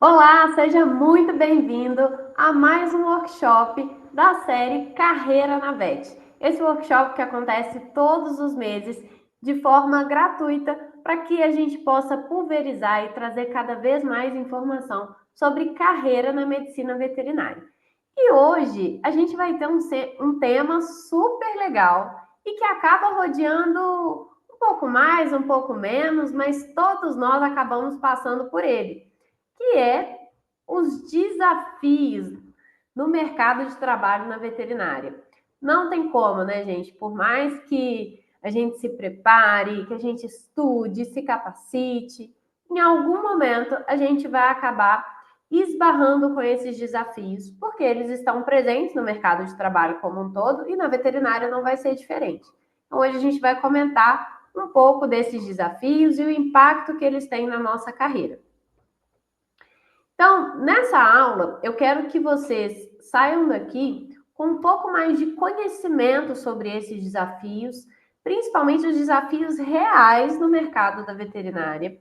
Olá, seja muito bem-vindo a mais um workshop da série Carreira na VET. Esse workshop que acontece todos os meses de forma gratuita para que a gente possa pulverizar e trazer cada vez mais informação sobre carreira na medicina veterinária. E hoje a gente vai ter um tema super legal e que acaba rodeando um pouco mais, um pouco menos, mas todos nós acabamos passando por ele, que é os desafios no mercado de trabalho na veterinária. Não tem como, né, gente? Por mais que a gente se prepare, que a gente estude, se capacite, em algum momento a gente vai acabar esbarrando com esses desafios, porque eles estão presentes no mercado de trabalho como um todo e na veterinária não vai ser diferente. Então, hoje a gente vai comentar um pouco desses desafios e o impacto que eles têm na nossa carreira. Então, nessa aula, eu quero que vocês saiam daqui com um pouco mais de conhecimento sobre esses desafios, principalmente os desafios reais no mercado da veterinária.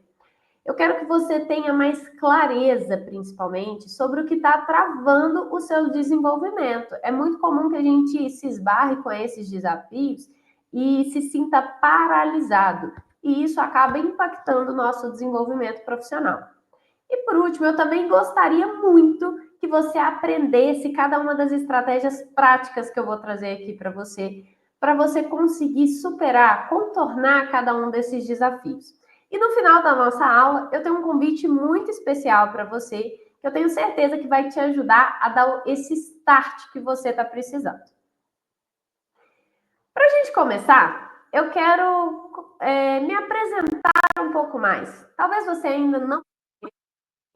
Eu quero que você tenha mais clareza, principalmente, sobre o que está travando o seu desenvolvimento. É muito comum que a gente se esbarre com esses desafios e se sinta paralisado, e isso acaba impactando o nosso desenvolvimento profissional. E por último, eu também gostaria muito que você aprendesse cada uma das estratégias práticas que eu vou trazer aqui para você conseguir superar, contornar cada um desses desafios. E no final da nossa aula, eu tenho um convite muito especial para você, que eu tenho certeza que vai te ajudar a dar esse start que você está precisando. Para a gente começar, eu quero me apresentar um pouco mais. Talvez você ainda não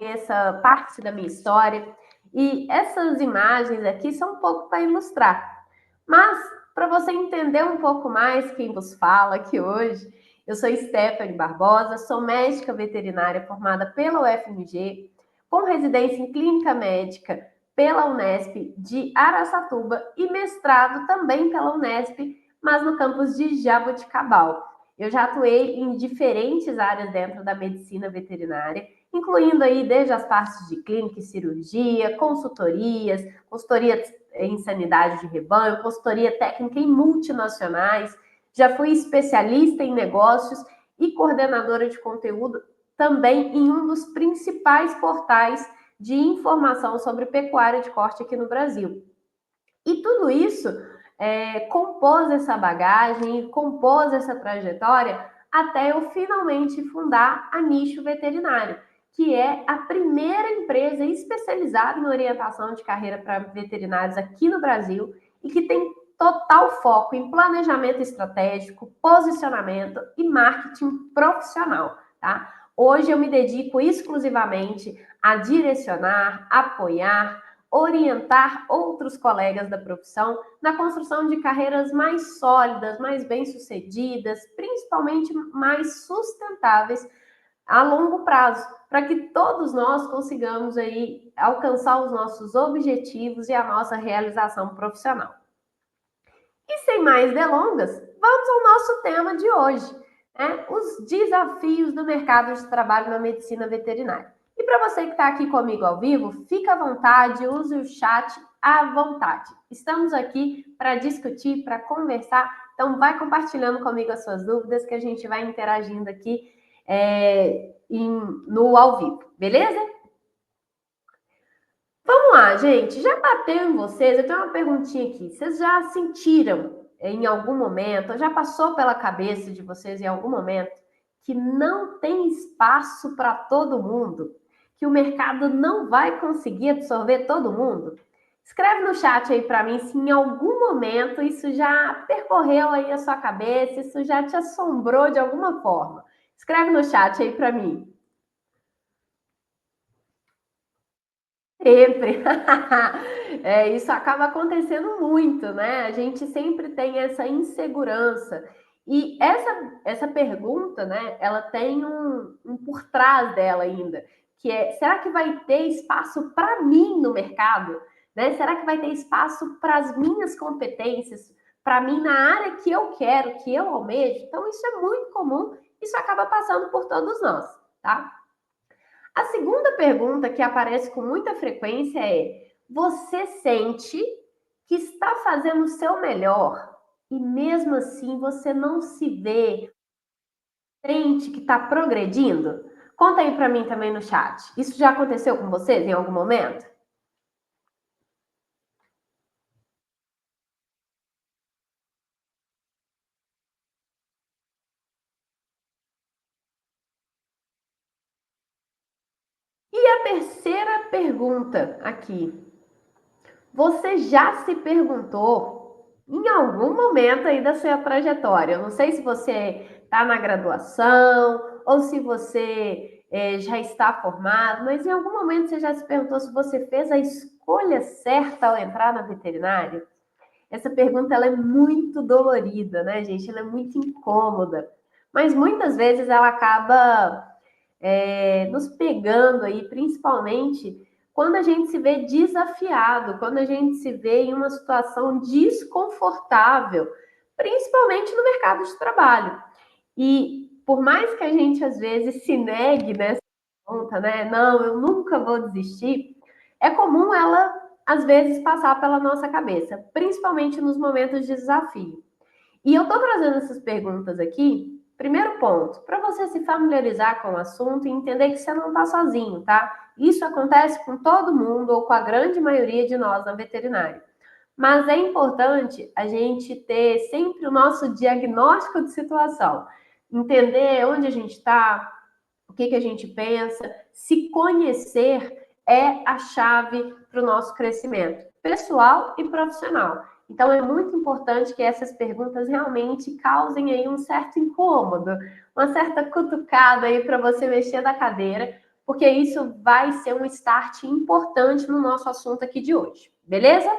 essa parte da minha história. E essas imagens aqui são um pouco para ilustrar. Mas, para você entender um pouco mais quem vos fala aqui hoje, eu sou Stephanie Barbosa, sou médica veterinária formada pela UFMG, com residência em clínica médica pela Unesp de Araçatuba e mestrado também pela Unesp, mas no campus de Jaboticabal. Eu já atuei em diferentes áreas dentro da medicina veterinária, incluindo aí desde as partes de clínica e cirurgia, consultorias, consultoria em sanidade de rebanho, consultoria técnica em multinacionais, já fui especialista em negócios e coordenadora de conteúdo também em um dos principais portais de informação sobre pecuária de corte aqui no Brasil. E tudo isso compôs essa bagagem, compôs essa trajetória até eu finalmente fundar a Nicho Veterinário, que é a primeira empresa especializada em orientação de carreira para veterinários aqui no Brasil e que tem total foco em planejamento estratégico, posicionamento e marketing profissional, tá? Hoje eu me dedico exclusivamente a direcionar, apoiar, orientar outros colegas da profissão na construção de carreiras mais sólidas, mais bem-sucedidas, principalmente mais sustentáveis a longo prazo, para que todos nós consigamos aí alcançar os nossos objetivos e a nossa realização profissional. E sem mais delongas, vamos ao nosso tema de hoje, né? Os desafios do mercado de trabalho na medicina veterinária. E para você que está aqui comigo ao vivo, fica à vontade, use o chat à vontade. Estamos aqui para discutir, para conversar, então vai compartilhando comigo as suas dúvidas que a gente vai interagindo aqui no ao vivo, beleza? Vamos lá, gente. Já bateu em vocês? Eu tenho uma perguntinha aqui. Vocês já sentiram em algum momento, já passou pela cabeça de vocês em algum momento, que não tem espaço para todo mundo? Que o mercado não vai conseguir absorver todo mundo? Escreve no chat aí para mim se em algum momento isso já percorreu aí a sua cabeça, isso já te assombrou de alguma forma. Escreve no chat aí para mim. Sempre. Isso acaba acontecendo muito, né? A gente sempre tem essa insegurança. E essa pergunta, né, ela tem um por trás dela ainda, que é, será que vai ter espaço para mim no mercado? Né? Será que vai ter espaço para as minhas competências, para mim na área que eu quero, que eu almejo? Então, isso é muito comum, isso acaba passando por todos nós, tá? A segunda pergunta que aparece com muita frequência é: você sente que está fazendo o seu melhor e mesmo assim você não se vê, sente que está progredindo? Conta aí para mim também no chat. Isso já aconteceu com vocês em algum momento? E a terceira pergunta aqui: você já se perguntou em algum momento aí da sua trajetória? Eu não sei se você está na graduação ou se você já está formado, mas em algum momento você já se perguntou se você fez a escolha certa ao entrar na veterinária? Essa pergunta ela é muito dolorida, né, gente? Ela é muito incômoda, mas muitas vezes ela acaba nos pegando aí, principalmente quando a gente se vê desafiado, quando a gente se vê em uma situação desconfortável, principalmente no mercado de trabalho. E por mais que a gente às vezes se negue nessa pergunta, né? Não, eu nunca vou desistir. É comum ela às vezes passar pela nossa cabeça, principalmente nos momentos de desafio. E eu estou trazendo essas perguntas aqui, primeiro ponto, para você se familiarizar com o assunto e entender que você não está sozinho, tá? Isso acontece com todo mundo ou com a grande maioria de nós na veterinária. Mas é importante a gente ter sempre o nosso diagnóstico de situação, entender onde a gente está, o que a gente pensa, se conhecer é a chave para o nosso crescimento pessoal e profissional. Então é muito importante que essas perguntas realmente causem aí um certo incômodo, uma certa cutucada aí para você mexer da cadeira, porque isso vai ser um start importante no nosso assunto aqui de hoje, beleza?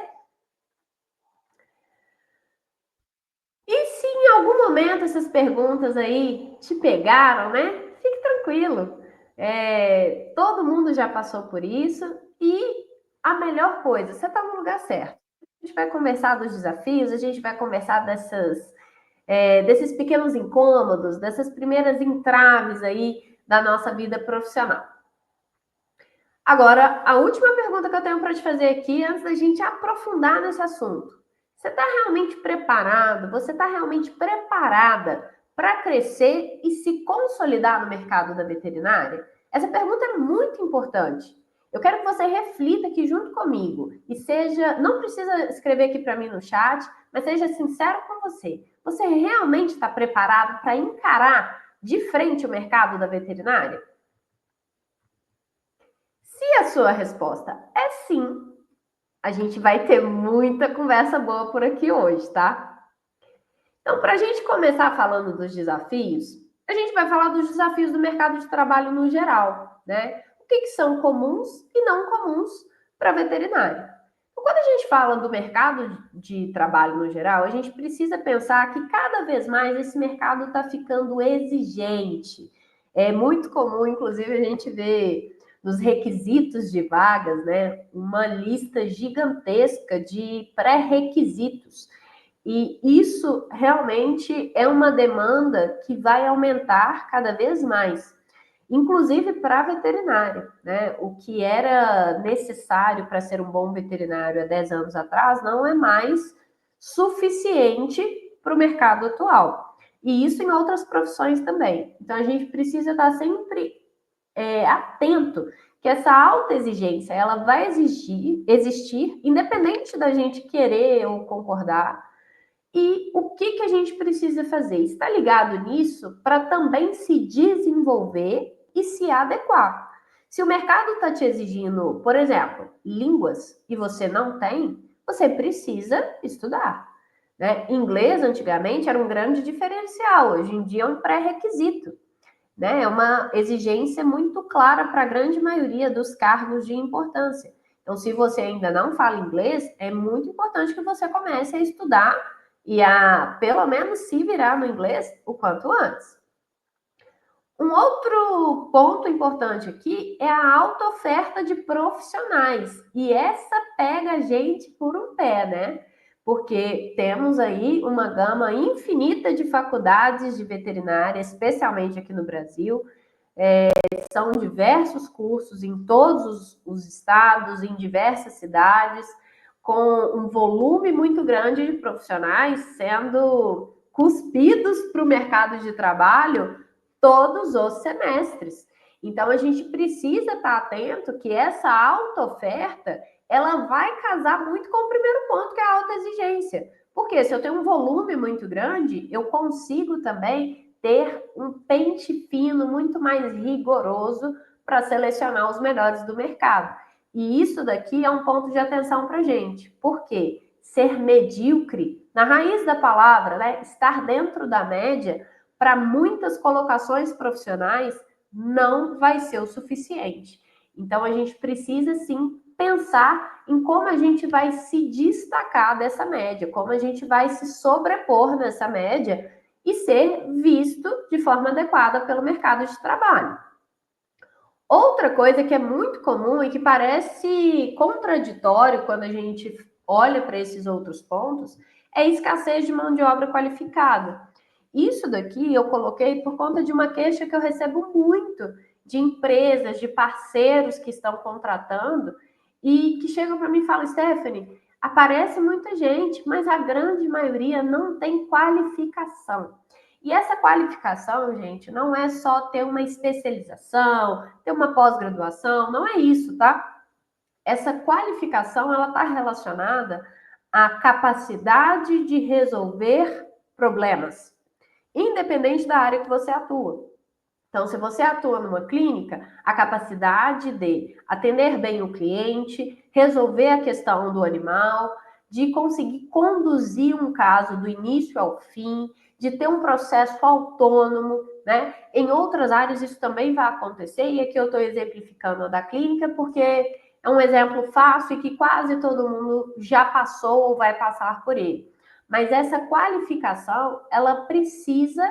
E se em algum momento essas perguntas aí te pegaram, né? Fique tranquilo. Todo mundo já passou por isso e a melhor coisa, você está no lugar certo. A gente vai conversar dos desafios, a gente vai conversar desses pequenos incômodos, dessas primeiras entraves aí da nossa vida profissional. Agora, a última pergunta que eu tenho para te fazer aqui, antes da gente aprofundar nesse assunto. Você está realmente preparado? Você está realmente preparada para crescer e se consolidar no mercado da veterinária? Essa pergunta é muito importante. Eu quero que você reflita aqui junto comigo e seja, não precisa escrever aqui para mim no chat, mas seja sincero com você. Você realmente está preparado para encarar de frente o mercado da veterinária? Se a sua resposta é sim, a gente vai ter muita conversa boa por aqui hoje, tá? Então, para a gente começar falando dos desafios, a gente vai falar dos desafios do mercado de trabalho no geral, né? O que são comuns e não comuns para a veterinária. Então, quando a gente fala do mercado de trabalho no geral, a gente precisa pensar que cada vez mais esse mercado está ficando exigente. É muito comum, inclusive, a gente ver nos requisitos de vagas, né, uma lista gigantesca de pré-requisitos. E isso realmente é uma demanda que vai aumentar cada vez mais, inclusive para a veterinária, né? O que era necessário para ser um bom veterinário há 10 anos atrás não é mais suficiente para o mercado atual. E isso em outras profissões também. Então a gente precisa estar sempre atento que essa alta exigência ela vai existir, independente da gente querer ou concordar. E o que a gente precisa fazer? Está ligado nisso para também se desenvolver e se adequar. Se o mercado está te exigindo, por exemplo, línguas e você não tem, você precisa estudar. Né? Inglês, antigamente, era um grande diferencial, hoje em dia é um pré-requisito. Né? É uma exigência muito clara para a grande maioria dos cargos de importância. Então, se você ainda não fala inglês, é muito importante que você comece a estudar e a, pelo menos, se virar no inglês o quanto antes. Um outro ponto importante aqui é a alta oferta de profissionais. E essa pega a gente por um pé, né? Porque temos aí uma gama infinita de faculdades de veterinária, especialmente aqui no Brasil, São diversos cursos em todos os estados, em diversas cidades, com um volume muito grande de profissionais sendo cuspidos para o mercado de trabalho todos os semestres. Então, a gente precisa estar atento que essa alta oferta, ela vai casar muito com o primeiro ponto, que é a alta exigência. Porque se eu tenho um volume muito grande, eu consigo também ter um pente fino muito mais rigoroso para selecionar os melhores do mercado. E isso daqui é um ponto de atenção para a gente. Por quê? Ser medíocre, na raiz da palavra, né? Estar dentro da média, para muitas colocações profissionais, não vai ser o suficiente. Então, a gente precisa, sim, pensar em como a gente vai se destacar dessa média, como a gente vai se sobrepor nessa média e ser visto de forma adequada pelo mercado de trabalho. Outra coisa que é muito comum e que parece contraditório quando a gente olha para esses outros pontos é a escassez de mão de obra qualificada. Isso daqui eu coloquei por conta de uma queixa que eu recebo muito de empresas, de parceiros que estão contratando e que chegam para mim e falam: Stephanie, aparece muita gente, mas a grande maioria não tem qualificação. E essa qualificação, gente, não é só ter uma especialização, ter uma pós-graduação, não é isso, tá? Essa qualificação, ela está relacionada à capacidade de resolver problemas, independente da área que você atua. Então, se você atua numa clínica, a capacidade de atender bem o cliente, resolver a questão do animal, de conseguir conduzir um caso do início ao fim, de ter um processo autônomo, né? Em outras áreas isso também vai acontecer, e aqui eu estou exemplificando a da clínica, porque é um exemplo fácil e que quase todo mundo já passou ou vai passar por ele. Mas essa qualificação, ela precisa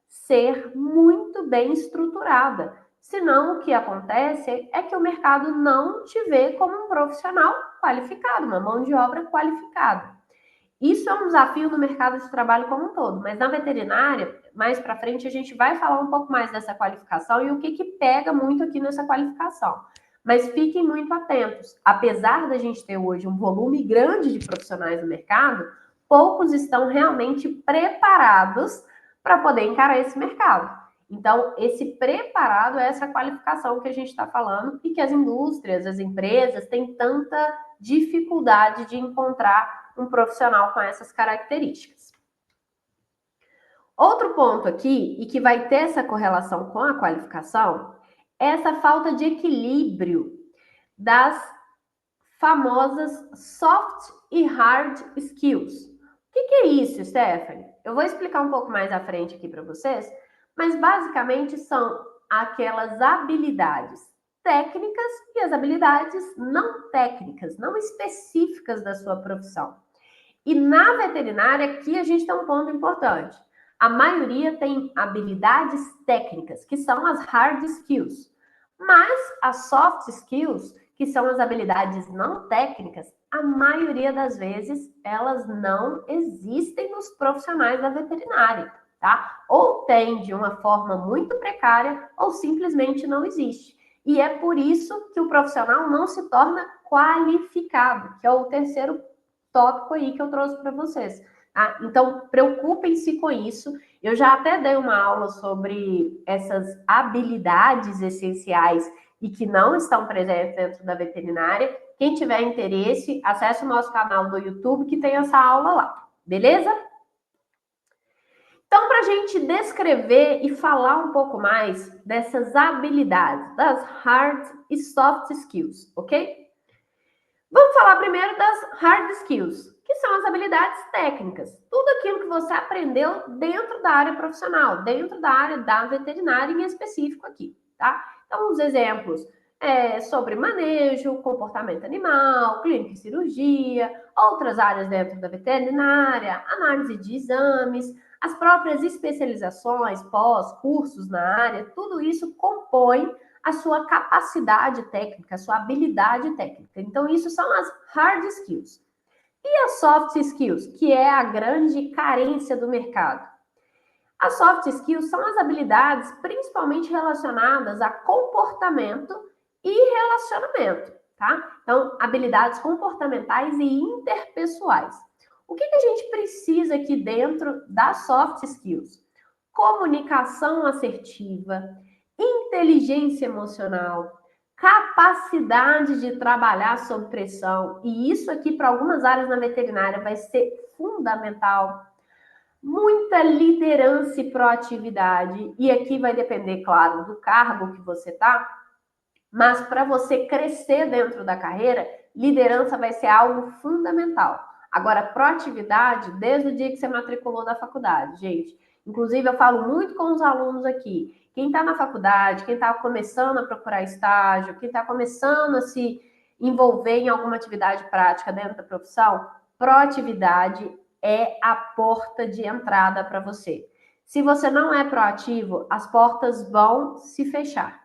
ser muito bem estruturada. Senão, o que acontece é que o mercado não te vê como um profissional qualificado, uma mão de obra qualificada. Isso é um desafio no mercado de trabalho como um todo, mas na veterinária, mais para frente, a gente vai falar um pouco mais dessa qualificação e o que pega muito aqui nessa qualificação. Mas fiquem muito atentos. Apesar da gente ter hoje um volume grande de profissionais no mercado, poucos estão realmente preparados para poder encarar esse mercado. Então, esse preparado é essa qualificação que a gente está falando e que as indústrias, as empresas têm tanta dificuldade de encontrar um profissional com essas características. Outro ponto aqui, e que vai ter essa correlação com a qualificação, é essa falta de equilíbrio das famosas soft e hard skills. O que é isso, Stephanie? Eu vou explicar um pouco mais à frente aqui para vocês, mas basicamente são aquelas habilidades técnicas e as habilidades não técnicas, não específicas da sua profissão. E na veterinária, aqui a gente tem um ponto importante. A maioria tem habilidades técnicas, que são as hard skills. Mas as soft skills, que são as habilidades não técnicas, a maioria das vezes elas não existem nos profissionais da veterinária, tá? Ou tem de uma forma muito precária, ou simplesmente não existe. E é por isso que o profissional não se torna qualificado, que é o terceiro tópico aí que eu trouxe para vocês. Tá? Então, preocupem-se com isso. Eu já até dei uma aula sobre essas habilidades essenciais e que não estão presentes dentro da veterinária. Quem tiver interesse, acesse o nosso canal do YouTube que tem essa aula lá, beleza? Então, para a gente descrever e falar um pouco mais dessas habilidades, das hard e soft skills, ok? Vamos falar primeiro das hard skills, que são as habilidades técnicas. Tudo aquilo que você aprendeu dentro da área profissional, dentro da área da veterinária em específico aqui, tá? Então, os exemplos sobre manejo, comportamento animal, clínica e cirurgia, outras áreas dentro da veterinária, análise de exames, as próprias especializações, pós, cursos na área, tudo isso compõe a sua capacidade técnica, a sua habilidade técnica. Então, isso são as hard skills. E as soft skills, que é a grande carência do mercado? As soft skills são as habilidades principalmente relacionadas a comportamento e relacionamento, tá? Então, habilidades comportamentais e interpessoais. O que a gente precisa aqui dentro das soft skills? Comunicação assertiva, inteligência emocional, capacidade de trabalhar sob pressão, e isso aqui para algumas áreas na veterinária vai ser fundamental. Muita liderança e proatividade, e aqui vai depender, claro, do cargo que você tá, mas para você crescer dentro da carreira, liderança vai ser algo fundamental. Agora, proatividade, desde o dia que você matriculou na faculdade, gente. Inclusive, eu falo muito com os alunos aqui. Quem está na faculdade, quem está começando a procurar estágio, quem está começando a se envolver em alguma atividade prática dentro da profissão, proatividade é a porta de entrada para você. Se você não é proativo, as portas vão se fechar.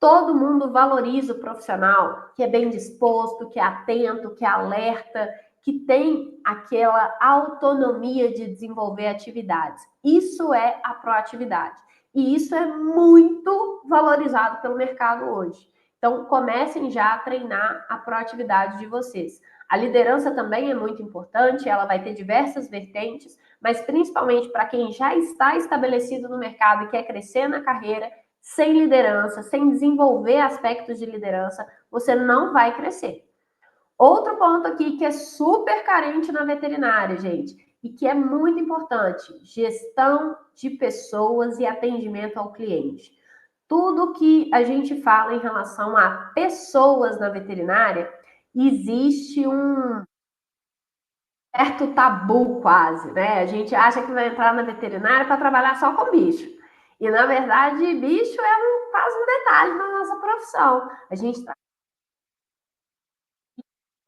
Todo mundo valoriza o profissional que é bem disposto, que é atento, que é alerta, que tem aquela autonomia de desenvolver atividades. Isso é a proatividade. E isso é muito valorizado pelo mercado hoje. Então, comecem já a treinar a proatividade de vocês. A liderança também é muito importante, ela vai ter diversas vertentes, mas principalmente para quem já está estabelecido no mercado e quer crescer na carreira, sem liderança, sem desenvolver aspectos de liderança, você não vai crescer. Outro ponto aqui que é super carente na veterinária, gente, e que é muito importante: gestão de pessoas e atendimento ao cliente. Tudo que a gente fala em relação a pessoas na veterinária, existe um certo tabu quase, né? A gente acha que vai entrar na veterinária para trabalhar só com bicho. E, na verdade, bicho é quase um detalhe na nossa profissão. A gente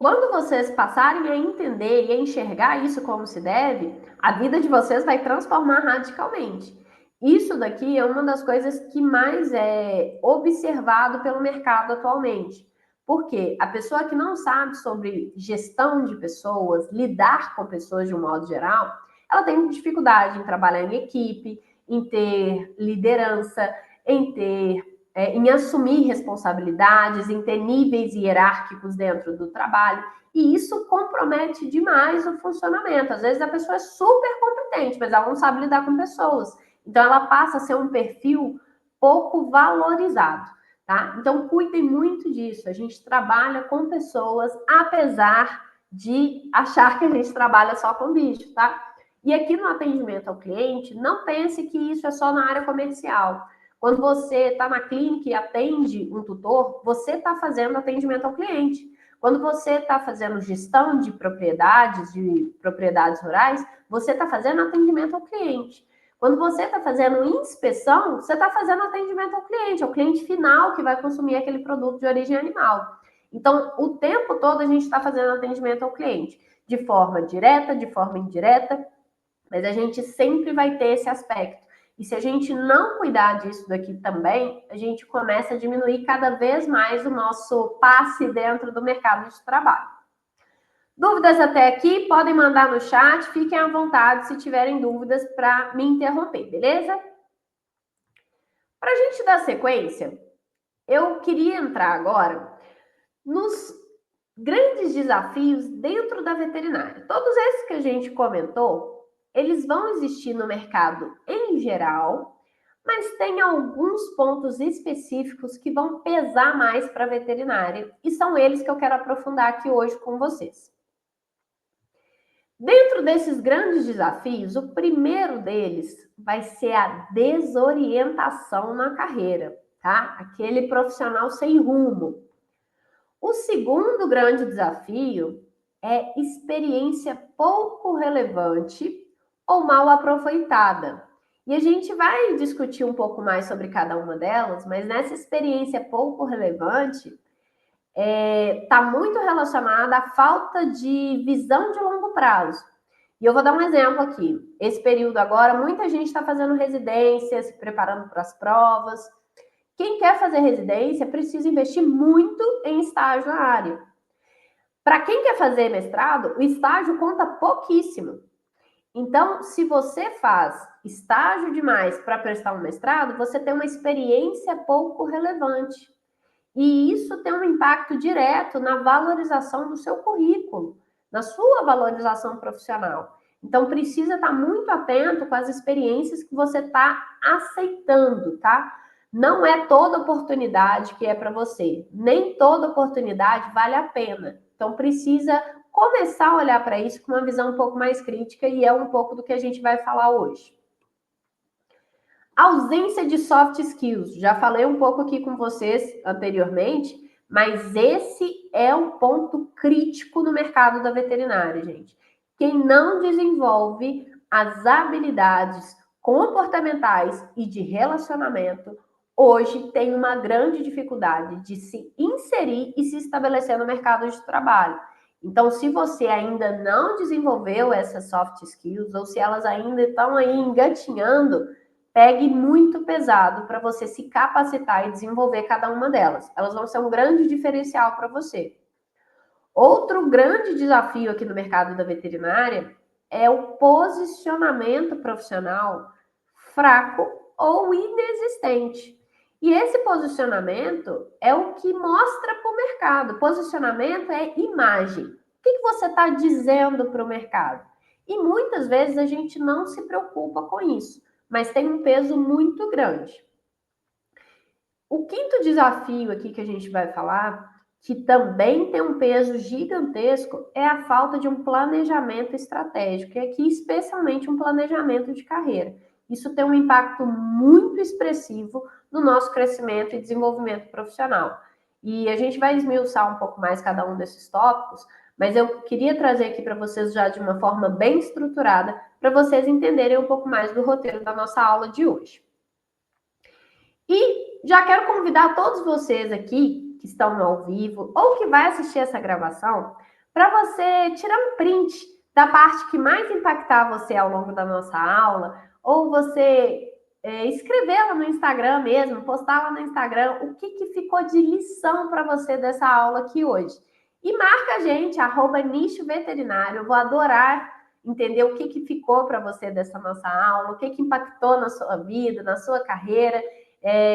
Quando vocês passarem a entender e a enxergar isso como se deve, a vida de vocês vai transformar radicalmente. Isso daqui é uma das coisas que mais é observado pelo mercado atualmente. Porque a pessoa que não sabe sobre gestão de pessoas, lidar com pessoas de um modo geral, ela tem dificuldade em trabalhar em equipe, em ter liderança, em assumir responsabilidades, em ter níveis hierárquicos dentro do trabalho, e isso compromete demais o funcionamento. Às vezes a pessoa é super competente, mas ela não sabe lidar com pessoas. Então ela passa a ser um perfil pouco valorizado, tá? Então cuidem muito disso. A gente trabalha com pessoas, apesar de achar que a gente trabalha só com bicho, tá? E aqui no atendimento ao cliente, não pense que isso é só na área comercial. Quando você está na clínica e atende um tutor, você está fazendo atendimento ao cliente. Quando você está fazendo gestão de propriedades rurais, você está fazendo atendimento ao cliente. Quando você está fazendo inspeção, você está fazendo atendimento ao cliente, é o cliente final que vai consumir aquele produto de origem animal. Então, o tempo todo a gente está fazendo atendimento ao cliente, de forma direta, de forma indireta, mas a gente sempre vai ter esse aspecto. E se a gente não cuidar disso daqui também, a gente começa a diminuir cada vez mais o nosso passe dentro do mercado de trabalho. Dúvidas até aqui? Podem mandar no chat, fiquem à vontade se tiverem dúvidas para me interromper, beleza? Para a gente dar sequência, eu queria entrar agora nos grandes desafios dentro da veterinária. Todos esses que a gente comentou, eles vão existir no mercado em geral, mas tem alguns pontos específicos que vão pesar mais para a veterinária, e são eles que eu quero aprofundar aqui hoje com vocês. Dentro desses grandes desafios, o primeiro deles vai ser a desorientação na carreira, tá? Aquele profissional sem rumo. O segundo grande desafio é experiência pouco relevante ou mal aproveitada. E a gente vai discutir um pouco mais sobre cada uma delas, mas nessa experiência pouco relevante, está muito relacionada à falta de visão de longo prazo. E eu vou dar um exemplo aqui. Esse período agora, muita gente está fazendo residência, se preparando para as provas. Quem quer fazer residência precisa investir muito em estágio na área. Para quem quer fazer mestrado, o estágio conta pouquíssimo. Então, se você faz estágio demais para prestar um mestrado, você tem uma experiência pouco relevante. E isso tem um impacto direto na valorização do seu currículo, na sua valorização profissional. Então, precisa estar muito atento com as experiências que você está aceitando, tá? Não é toda oportunidade que é para você. Nem toda oportunidade vale a pena. Então, precisa começar a olhar para isso com uma visão um pouco mais crítica, e é um pouco do que a gente vai falar hoje. Ausência de soft skills. Já falei um pouco aqui com vocês anteriormente, mas esse é um ponto crítico no mercado da veterinária, gente. Quem não desenvolve as habilidades comportamentais e de relacionamento, hoje tem uma grande dificuldade de se inserir e se estabelecer no mercado de trabalho. Então, se você ainda não desenvolveu essas soft skills, ou se elas ainda estão aí engatinhando, pegue muito pesado para você se capacitar e desenvolver cada uma delas. Elas vão ser um grande diferencial para você. Outro grande desafio aqui no mercado da veterinária é o posicionamento profissional fraco ou inexistente. E esse posicionamento é o que mostra para o mercado. Posicionamento é imagem. O que você está dizendo para o mercado? E muitas vezes a gente não se preocupa com isso, mas tem um peso muito grande. O quinto desafio aqui que a gente vai falar, que também tem um peso gigantesco, é a falta de um planejamento estratégico, e aqui especialmente um planejamento de carreira. Isso tem um impacto muito expressivo no nosso crescimento e desenvolvimento profissional. E a gente vai esmiuçar um pouco mais cada um desses tópicos, mas eu queria trazer aqui para vocês já de uma forma bem estruturada, para vocês entenderem um pouco mais do roteiro da nossa aula de hoje. E já quero convidar todos vocês aqui, que estão no ao vivo, ou que vai assistir essa gravação, para você tirar um print da parte que mais impactar você ao longo da nossa aula, ou você escrever lá no Instagram mesmo, postar lá no Instagram o que ficou de lição para você dessa aula aqui hoje. E marca a gente, @nicho veterinário. Eu vou adorar entender o que ficou para você dessa nossa aula, o que impactou na sua vida, na sua carreira.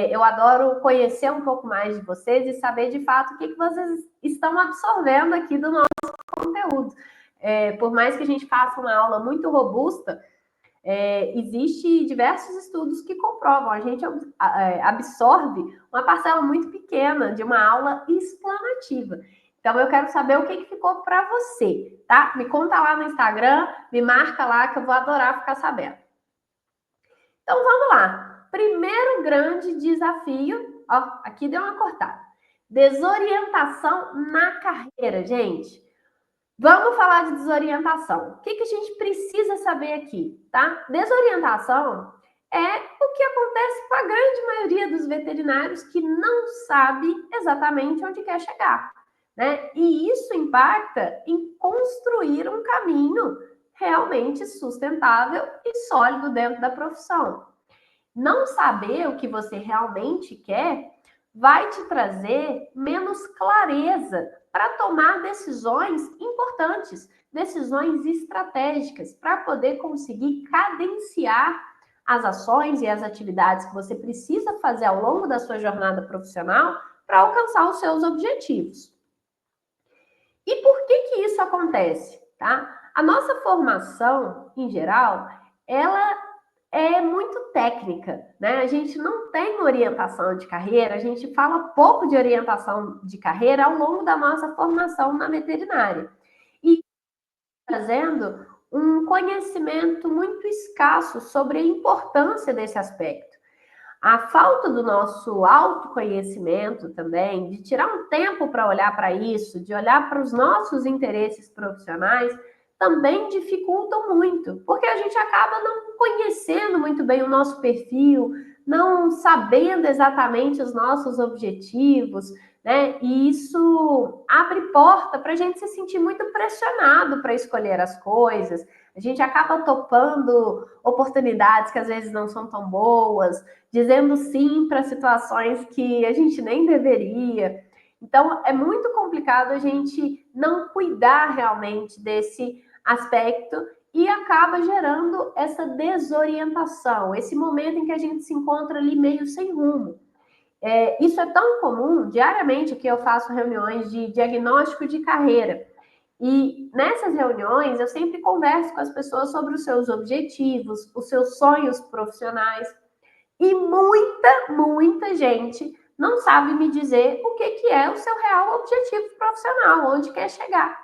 Eu adoro conhecer um pouco mais de vocês e saber de fato o que vocês estão absorvendo aqui do nosso conteúdo. Por mais que a gente faça uma aula muito robusta, existe diversos estudos que comprovam, a gente absorve uma parcela muito pequena de uma aula explanativa. Então, eu quero saber o que ficou para você, tá? Me conta lá no Instagram, me marca lá que eu vou adorar ficar sabendo. Então, vamos lá. Primeiro grande desafio, ó, aqui deu uma cortada. Desorientação na carreira, gente. Vamos falar de desorientação. O que a gente precisa saber aqui, tá? Desorientação é o que acontece com a grande maioria dos veterinários que não sabe exatamente onde quer chegar, né? E isso impacta em construir um caminho realmente sustentável e sólido dentro da profissão. Não saber o que você realmente quer vai te trazer menos clareza para tomar decisões importantes, decisões estratégicas, para poder conseguir cadenciar as ações e as atividades que você precisa fazer ao longo da sua jornada profissional para alcançar os seus objetivos. E por que isso acontece, tá? A nossa formação, em geral, ela é muito técnica, né? A gente não tem orientação de carreira, a gente fala pouco de orientação de carreira ao longo da nossa formação na veterinária. E trazendo um conhecimento muito escasso sobre a importância desse aspecto. A falta do nosso autoconhecimento também, de tirar um tempo para olhar para isso, de olhar para os nossos interesses profissionais, também dificultam muito, porque a gente acaba não conhecendo muito bem o nosso perfil, não sabendo exatamente os nossos objetivos, né? E isso abre porta para a gente se sentir muito pressionado para escolher as coisas. A gente acaba topando oportunidades que às vezes não são tão boas, dizendo sim para situações que a gente nem deveria. Então, é muito complicado a gente não cuidar realmente desse aspecto e acaba gerando essa desorientação, esse momento em que a gente se encontra ali meio sem rumo. Isso é tão comum, diariamente que eu faço reuniões de diagnóstico de carreira. E nessas reuniões eu sempre converso com as pessoas sobre os seus objetivos, os seus sonhos profissionais. E muita gente não sabe me dizer o que é o seu real objetivo profissional, onde quer chegar.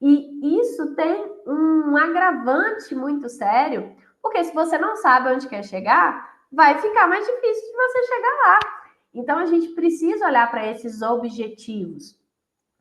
E isso tem um agravante muito sério, porque se você não sabe onde quer chegar, vai ficar mais difícil de você chegar lá. Então a gente precisa olhar para esses objetivos,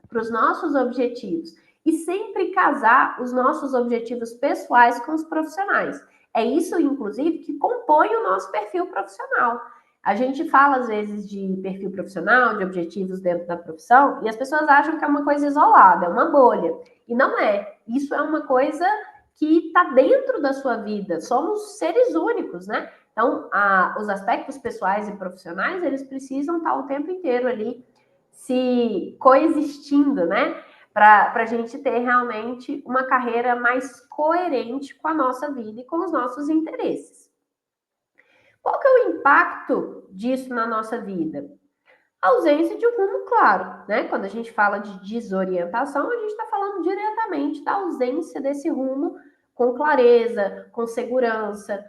para os nossos objetivos, e sempre casar os nossos objetivos pessoais com os profissionais. É isso, inclusive, que compõe o nosso perfil profissional. A gente fala, às vezes, de perfil profissional, de objetivos dentro da profissão, e as pessoas acham que é uma coisa isolada, é uma bolha. E não é. Isso é uma coisa que está dentro da sua vida. Somos seres únicos, né? Então, os aspectos pessoais e profissionais, eles precisam estar o tempo inteiro ali se coexistindo, né? Para a gente ter realmente uma carreira mais coerente com a nossa vida e com os nossos interesses. Qual que é o impacto disso na nossa vida? A ausência de um rumo claro, né? Quando a gente fala de desorientação, a gente está falando diretamente da ausência desse rumo com clareza, com segurança.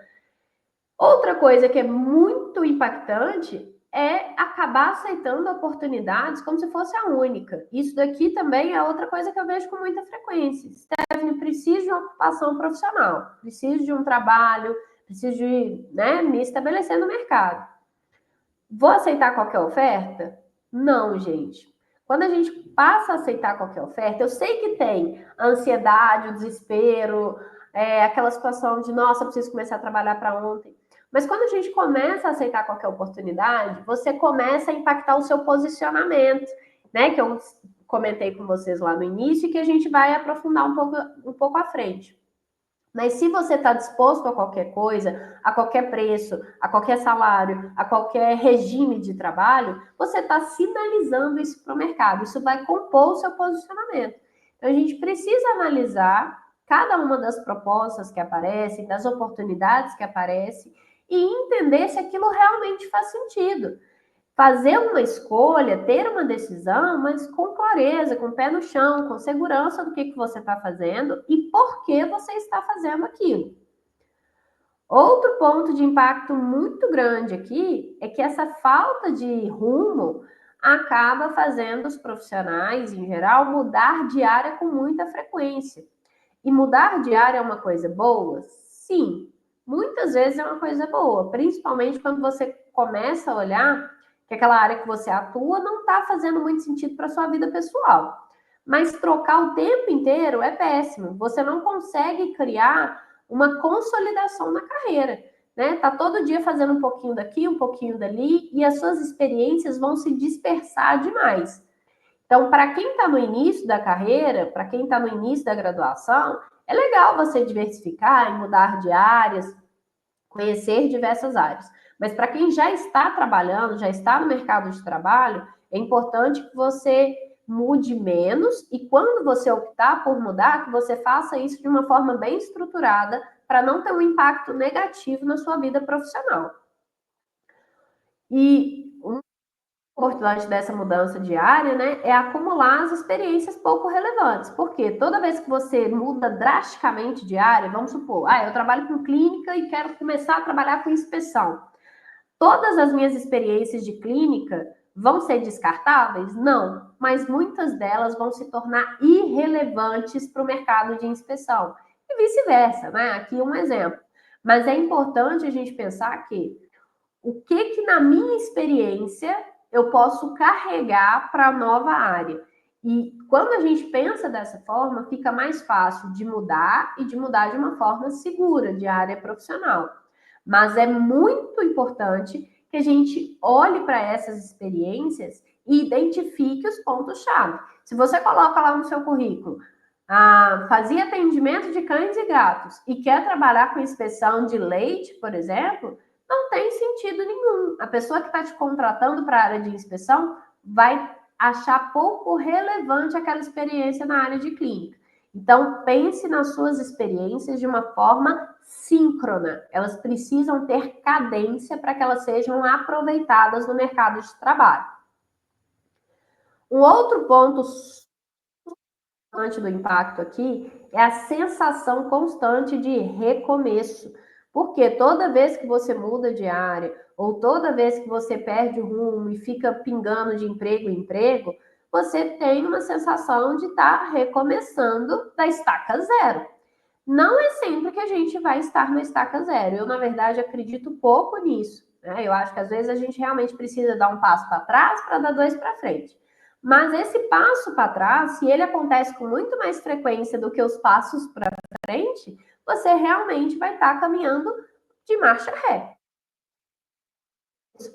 Outra coisa que é muito impactante é acabar aceitando oportunidades como se fosse a única. Isso daqui também é outra coisa que eu vejo com muita frequência. Stephanie, preciso de uma ocupação profissional, preciso de um trabalho, preciso de, né, me estabelecer no mercado. Vou aceitar qualquer oferta? Não, gente. Quando a gente passa a aceitar qualquer oferta, eu sei que tem a ansiedade, o desespero, aquela situação de, nossa, preciso começar a trabalhar para ontem. Mas quando a gente começa a aceitar qualquer oportunidade, você começa a impactar o seu posicionamento, né? Que eu comentei com vocês lá no início e que a gente vai aprofundar um pouco à frente. Mas se você está disposto a qualquer coisa, a qualquer preço, a qualquer salário, a qualquer regime de trabalho, você está sinalizando isso para o mercado. Isso vai compor o seu posicionamento. Então, a gente precisa analisar cada uma das propostas que aparecem, das oportunidades que aparecem, e entender se aquilo realmente faz sentido. Fazer uma escolha, ter uma decisão, mas com clareza, com o pé no chão, com segurança do que você está fazendo e por que você está fazendo aquilo. Outro ponto de impacto muito grande aqui é que essa falta de rumo acaba fazendo os profissionais, em geral, mudar de área com muita frequência. E mudar de área é uma coisa boa? Sim, muitas vezes é uma coisa boa, principalmente quando você começa a olhar que aquela área que você atua não está fazendo muito sentido para a sua vida pessoal. Mas trocar o tempo inteiro é péssimo. Você não consegue criar uma consolidação na carreira, né? Tá todo dia fazendo um pouquinho daqui, um pouquinho dali, e as suas experiências vão se dispersar demais. Então, para quem está no início da carreira, para quem está no início da graduação, é legal você diversificar e mudar de áreas, conhecer diversas áreas. Mas para quem já está trabalhando, já está no mercado de trabalho, é importante que você mude menos e quando você optar por mudar, que você faça isso de uma forma bem estruturada para não ter um impacto negativo na sua vida profissional. E importante dessa mudança diária, né, é acumular as experiências pouco relevantes. Porque toda vez que você muda drasticamente de área, vamos supor, eu trabalho com clínica e quero começar a trabalhar com inspeção. Todas as minhas experiências de clínica vão ser descartáveis? Não, mas muitas delas vão se tornar irrelevantes para o mercado de inspeção. E vice-versa, né? Aqui um exemplo. Mas é importante a gente pensar que o que na minha experiência eu posso carregar para a nova área. E quando a gente pensa dessa forma, fica mais fácil de mudar e de mudar de uma forma segura de área profissional. Mas é muito importante que a gente olhe para essas experiências e identifique os pontos-chave. Se você coloca lá no seu currículo, fazia atendimento de cães e gatos e quer trabalhar com inspeção de leite, por exemplo, não tem sentido nenhum. A pessoa que está te contratando para a área de inspeção vai achar pouco relevante aquela experiência na área de clínica. Então, pense nas suas experiências de uma forma síncrona. Elas precisam ter cadência para que elas sejam aproveitadas no mercado de trabalho. Um outro ponto do impacto aqui é a sensação constante de recomeço. Porque toda vez que você muda de área, ou toda vez que você perde o rumo e fica pingando de emprego em emprego, você tem uma sensação de estar recomeçando da estaca zero. Não é sempre que a gente vai estar na estaca zero. Eu, na verdade, acredito pouco nisso, né? Eu acho que às vezes a gente realmente precisa dar um passo para trás para dar dois para frente. Mas esse passo para trás, se ele acontece com muito mais frequência do que os passos para frente, você realmente vai estar caminhando de marcha ré.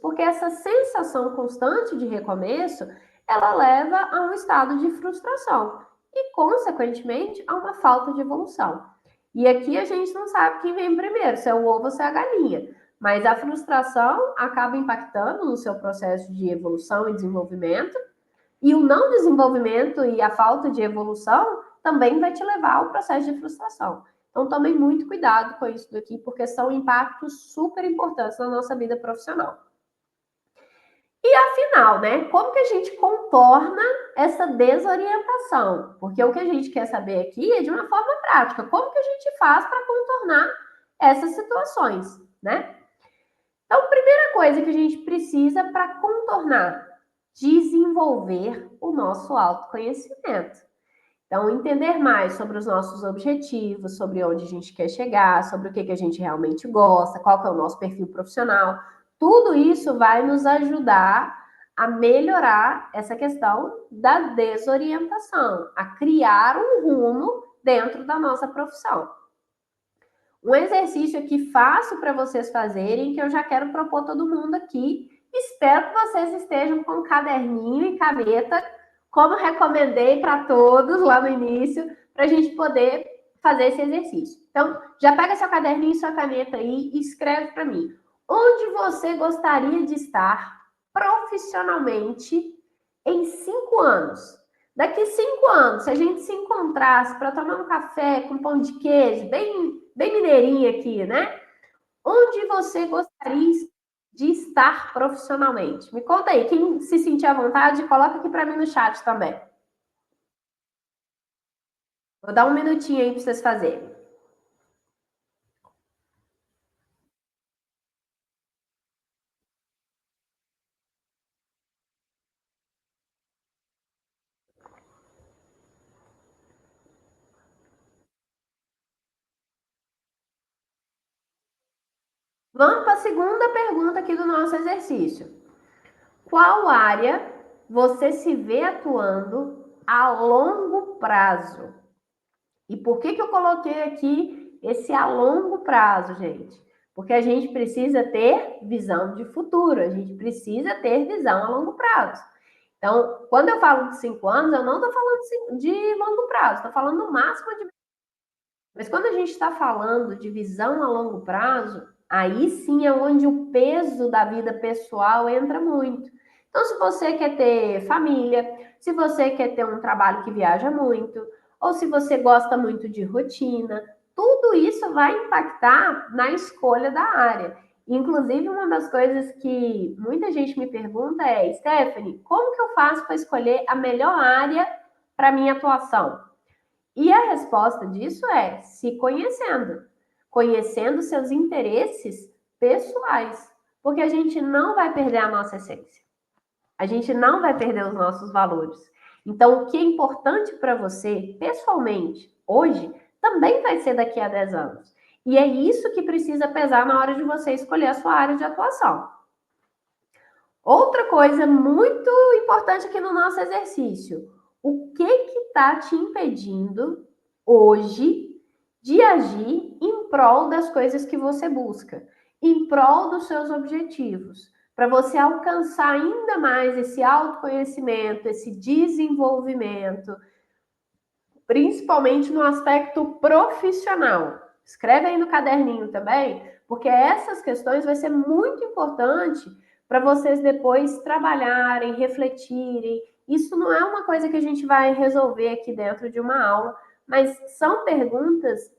Porque essa sensação constante de recomeço, ela leva a um estado de frustração e, consequentemente, a uma falta de evolução. E aqui a gente não sabe quem vem primeiro, se é o ovo ou se é a galinha. Mas a frustração acaba impactando no seu processo de evolução e desenvolvimento, e o não desenvolvimento e a falta de evolução também vai te levar ao processo de frustração. Então, tome muito cuidado com isso daqui, porque são impactos super importantes na nossa vida profissional. E afinal, né, como que a gente contorna essa desorientação? Porque o que a gente quer saber aqui é de uma forma prática. Como que a gente faz para contornar essas situações, né? Então, primeira coisa que a gente precisa para contornar, desenvolver o nosso autoconhecimento. Então, entender mais sobre os nossos objetivos, sobre onde a gente quer chegar, sobre o que a gente realmente gosta, qual que é o nosso perfil profissional. Tudo isso vai nos ajudar a melhorar essa questão da desorientação, a criar um rumo dentro da nossa profissão. Um exercício aqui fácil para vocês fazerem, que eu já quero propor todo mundo aqui. Espero que vocês estejam com caderninho e caneta, como recomendei para todos lá no início, para a gente poder fazer esse exercício. Então, já pega seu caderninho e sua caneta aí e escreve para mim. Onde você gostaria de estar profissionalmente em 5 anos? Daqui 5 anos, se a gente se encontrasse para tomar um café com pão de queijo, bem mineirinha aqui, né? Onde você gostaria de estar profissionalmente? Me conta aí, quem se sentir à vontade, coloca aqui para mim no chat também. Vou dar um minutinho aí para vocês fazerem. Vamos para a segunda pergunta aqui do nosso exercício. Qual área você se vê atuando a longo prazo? E por que eu coloquei aqui esse a longo prazo, gente? Porque a gente precisa ter visão de futuro, a gente precisa ter visão a longo prazo. Então, quando eu falo de 5 anos, eu não estou falando de longo prazo, estou falando no máximo de. Mas quando a gente está falando de visão a longo prazo, aí sim é onde o peso da vida pessoal entra muito. Então, se você quer ter família, se você quer ter um trabalho que viaja muito, ou se você gosta muito de rotina, tudo isso vai impactar na escolha da área. Inclusive, uma das coisas que muita gente me pergunta é: Stephanie, como que eu faço para escolher a melhor área para minha atuação? E a resposta disso é se conhecendo, conhecendo seus interesses pessoais, porque a gente não vai perder a nossa essência, a gente não vai perder os nossos valores. Então, o que é importante para você, pessoalmente, hoje, também vai ser daqui a 10 anos. E é isso que precisa pesar na hora de você escolher a sua área de atuação. Outra coisa muito importante aqui no nosso exercício: o que está te impedindo hoje de agir em prol das coisas que você busca, em prol dos seus objetivos, para você alcançar ainda mais esse autoconhecimento, esse desenvolvimento, principalmente no aspecto profissional. Escreve aí no caderninho também, porque essas questões vai ser muito importante para vocês depois trabalharem, refletirem. Isso não é uma coisa que a gente vai resolver aqui dentro de uma aula, mas são perguntas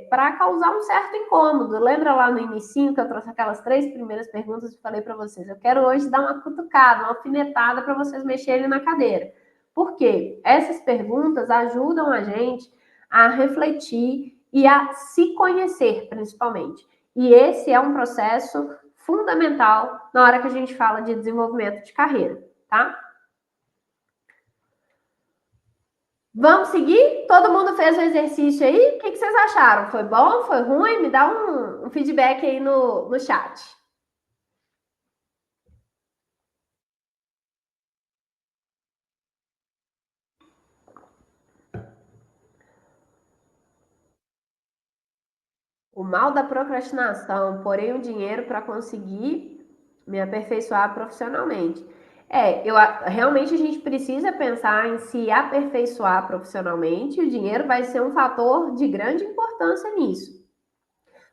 para causar um certo incômodo. Lembra lá no inicinho que eu trouxe aquelas 3 primeiras perguntas e falei para vocês? Eu quero hoje dar uma cutucada, uma alfinetada para vocês mexerem na cadeira. Por quê? Essas perguntas ajudam a gente a refletir e a se conhecer, principalmente. E esse é um processo fundamental na hora que a gente fala de desenvolvimento de carreira, tá? Vamos seguir? Todo mundo fez o exercício aí? O que vocês acharam? Foi bom? Foi ruim? Me dá um feedback aí no chat. O mal da procrastinação, porém o dinheiro para conseguir me aperfeiçoar profissionalmente. Realmente a gente precisa pensar em se aperfeiçoar profissionalmente, e o dinheiro vai ser um fator de grande importância nisso.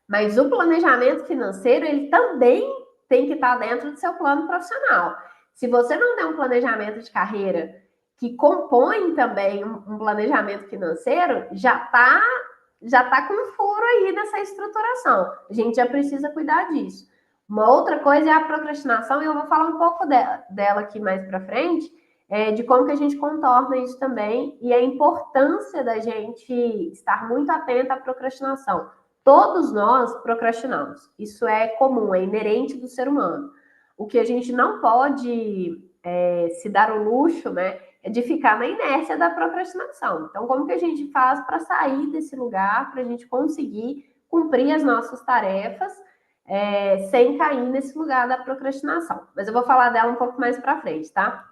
Mas o planejamento financeiro, ele também tem que estar dentro do seu plano profissional. Se você não tem um planejamento de carreira que compõe também um planejamento financeiro, já tá com um furo aí nessa estruturação. A gente já precisa cuidar disso. Uma outra coisa é a procrastinação, e eu vou falar um pouco dela aqui mais para frente, de como que a gente contorna isso também, e a importância da gente estar muito atento à procrastinação. Todos nós procrastinamos. Isso é comum, é inerente do ser humano. O que a gente não pode se dar o luxo, né, é de ficar na inércia da procrastinação. Então, como que a gente faz para sair desse lugar, para a gente conseguir cumprir as nossas tarefas sem cair nesse lugar da procrastinação? Mas eu vou falar dela um pouco mais para frente, tá?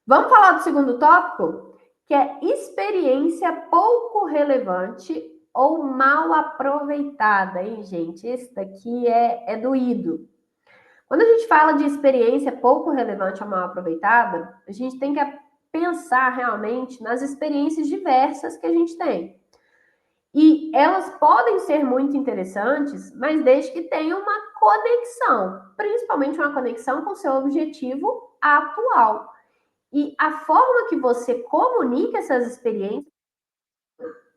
Vamos falar do segundo tópico, que é experiência pouco relevante ou mal aproveitada, hein, gente? Esse daqui é doído. Quando a gente fala de experiência pouco relevante ou mal aproveitada, a gente tem que pensar realmente nas experiências diversas que a gente tem. E elas podem ser muito interessantes, mas desde que tenham uma conexão, principalmente uma conexão com o seu objetivo atual. E a forma que você comunica essas experiências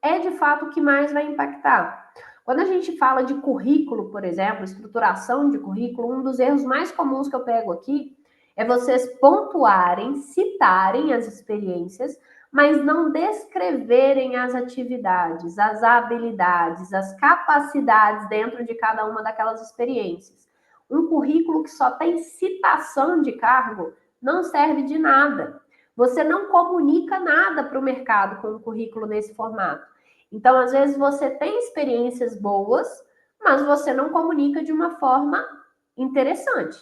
é de fato o que mais vai impactar. Quando a gente fala de currículo, por exemplo, estruturação de currículo, um dos erros mais comuns que eu pego aqui é vocês pontuarem, citarem as experiências, mas não descreverem as atividades, as habilidades, as capacidades dentro de cada uma daquelas experiências. Um currículo que só tem citação de cargo não serve de nada. Você não comunica nada para o mercado com o currículo nesse formato. Então, às vezes, você tem experiências boas, mas você não comunica de uma forma interessante.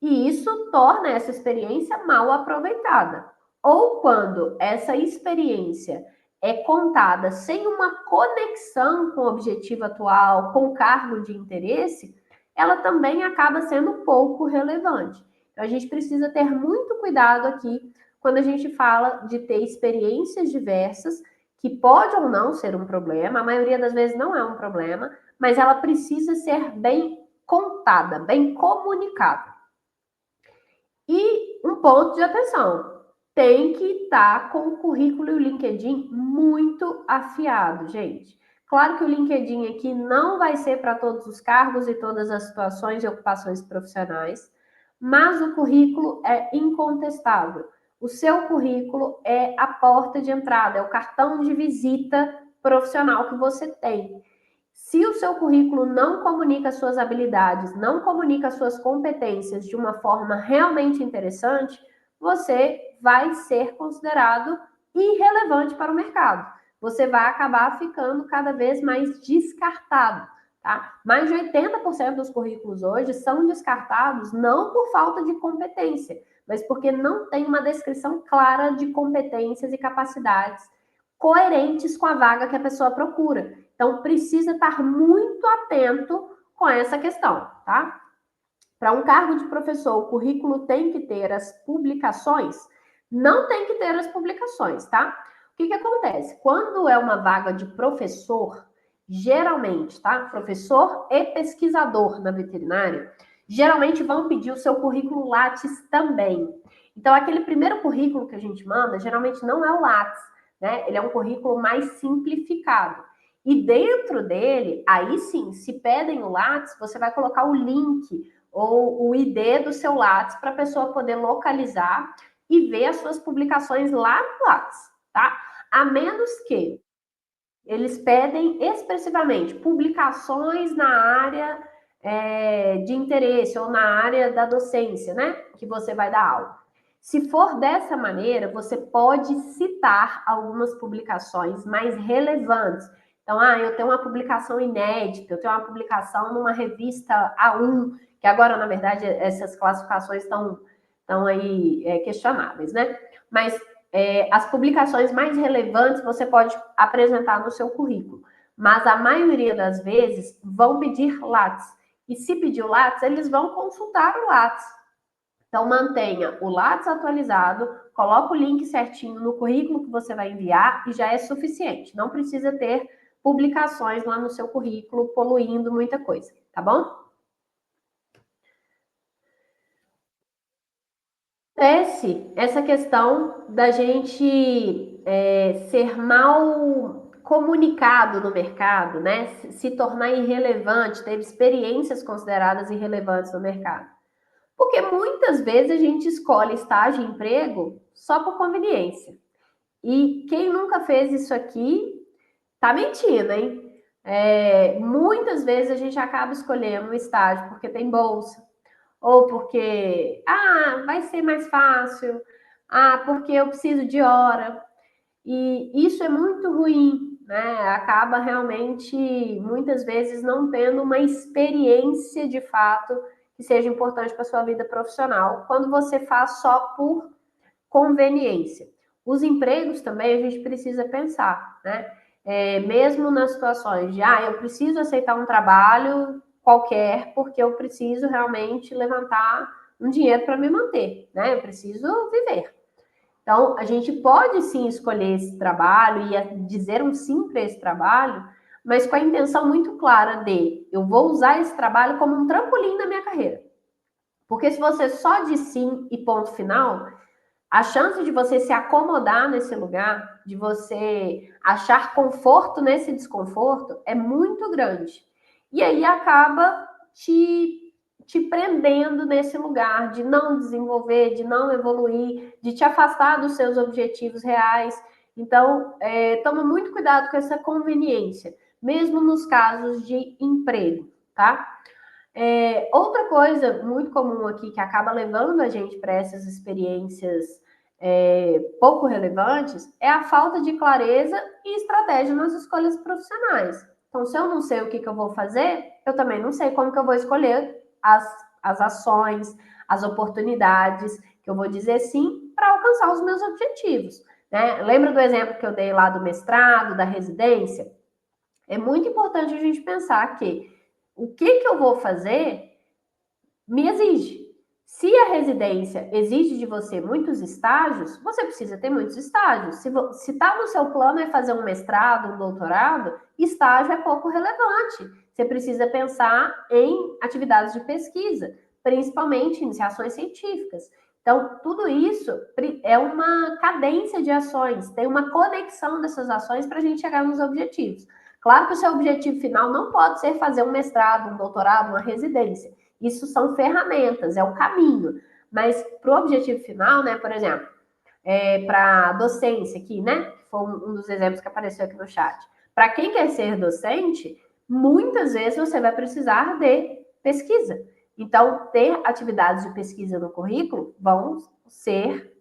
E isso torna essa experiência mal aproveitada. Ou quando essa experiência é contada sem uma conexão com o objetivo atual, com o cargo de interesse, ela também acaba sendo pouco relevante. Então, a gente precisa ter muito cuidado aqui quando a gente fala de ter experiências diversas, que pode ou não ser um problema, a maioria das vezes não é um problema, mas ela precisa ser bem contada, bem comunicada. E um ponto de atenção, tem que estar com o currículo e o LinkedIn muito afiado, gente. Claro que o LinkedIn aqui não vai ser para todos os cargos e todas as situações e ocupações profissionais, mas o currículo é incontestável. O seu currículo é a porta de entrada, é o cartão de visita profissional que você tem. Se o seu currículo não comunica suas habilidades, não comunica suas competências de uma forma realmente interessante, você vai ser considerado irrelevante para o mercado. Você vai acabar ficando cada vez mais descartado, tá? Mais de 80% dos currículos hoje são descartados não por falta de competência, mas porque não tem uma descrição clara de competências e capacidades coerentes com a vaga que a pessoa procura. Então, precisa estar muito atento com essa questão, tá? Para um cargo de professor, o currículo tem que ter as publicações? Não tem que ter as publicações, tá? O que acontece? Quando é uma vaga de professor, geralmente, tá? Professor e pesquisador na veterinária, geralmente vão pedir o seu currículo Lattes também. Então, aquele primeiro currículo que a gente manda, geralmente não é o Lattes, né? Ele é um currículo mais simplificado. E dentro dele, aí sim, se pedem o Lattes, você vai colocar o link ou o ID do seu Lattes para a pessoa poder localizar e ver as suas publicações lá no Lattes, tá? A menos que eles pedem expressivamente publicações na área de interesse ou na área da docência, né? Que você vai dar aula. Se for dessa maneira, você pode citar algumas publicações mais relevantes. Então, eu tenho uma publicação inédita, eu tenho uma publicação numa revista A1, que agora, na verdade, essas classificações estão aí questionáveis, né? Mas as publicações mais relevantes você pode apresentar no seu currículo. Mas a maioria das vezes vão pedir Lattes. E se pedir o Lattes, eles vão consultar o Lattes. Então, mantenha o Lattes atualizado, coloca o link certinho no currículo que você vai enviar e já é suficiente. Não precisa ter publicações lá no seu currículo poluindo muita coisa, tá bom? Acontece essa questão da gente ser mal comunicado no mercado, né? Se tornar irrelevante, ter experiências consideradas irrelevantes no mercado. Porque muitas vezes a gente escolhe estágio e emprego só por conveniência. E quem nunca fez isso aqui tá mentindo, hein? Muitas vezes a gente acaba escolhendo um estágio porque tem bolsa, ou porque, vai ser mais fácil, porque eu preciso de hora. E isso é muito ruim, né? Acaba realmente, muitas vezes, não tendo uma experiência de fato que seja importante para a sua vida profissional, quando você faz só por conveniência. Os empregos também a gente precisa pensar, né? Mesmo nas situações de, eu preciso aceitar um trabalho qualquer, porque eu preciso realmente levantar um dinheiro para me manter, né? Eu preciso viver. Então, a gente pode sim escolher esse trabalho e dizer um sim para esse trabalho, mas com a intenção muito clara de eu vou usar esse trabalho como um trampolim na minha carreira. Porque se você só diz sim e ponto final, a chance de você se acomodar nesse lugar, de você achar conforto nesse desconforto, é muito grande. E aí acaba te prendendo nesse lugar de não desenvolver, de não evoluir, de te afastar dos seus objetivos reais. Então, toma muito cuidado com essa conveniência, mesmo nos casos de emprego, tá? Outra coisa muito comum aqui que acaba levando a gente para essas experiências pouco relevantes é a falta de clareza e estratégia nas escolhas profissionais. Então, se eu não sei o que eu vou fazer, eu também não sei como que eu vou escolher as ações, as oportunidades que eu vou dizer sim para alcançar os meus objetivos. Né? Lembra do exemplo que eu dei lá do mestrado, da residência? É muito importante a gente pensar que o que eu vou fazer me exige. Se a residência exige de você muitos estágios, você precisa ter muitos estágios. Se está no seu plano é fazer um mestrado, um doutorado, estágio é pouco relevante. Você precisa pensar em atividades de pesquisa, principalmente iniciações científicas. Então, tudo isso é uma cadência de ações, tem uma conexão dessas ações para a gente chegar nos objetivos. Claro que o seu objetivo final não pode ser fazer um mestrado, um doutorado, uma residência. Isso são ferramentas, é o caminho. Mas para o objetivo final, né, por exemplo, para docência aqui, né, que foi um dos exemplos que apareceu aqui no chat. Para quem quer ser docente, muitas vezes você vai precisar de pesquisa. Então, ter atividades de pesquisa no currículo vão ser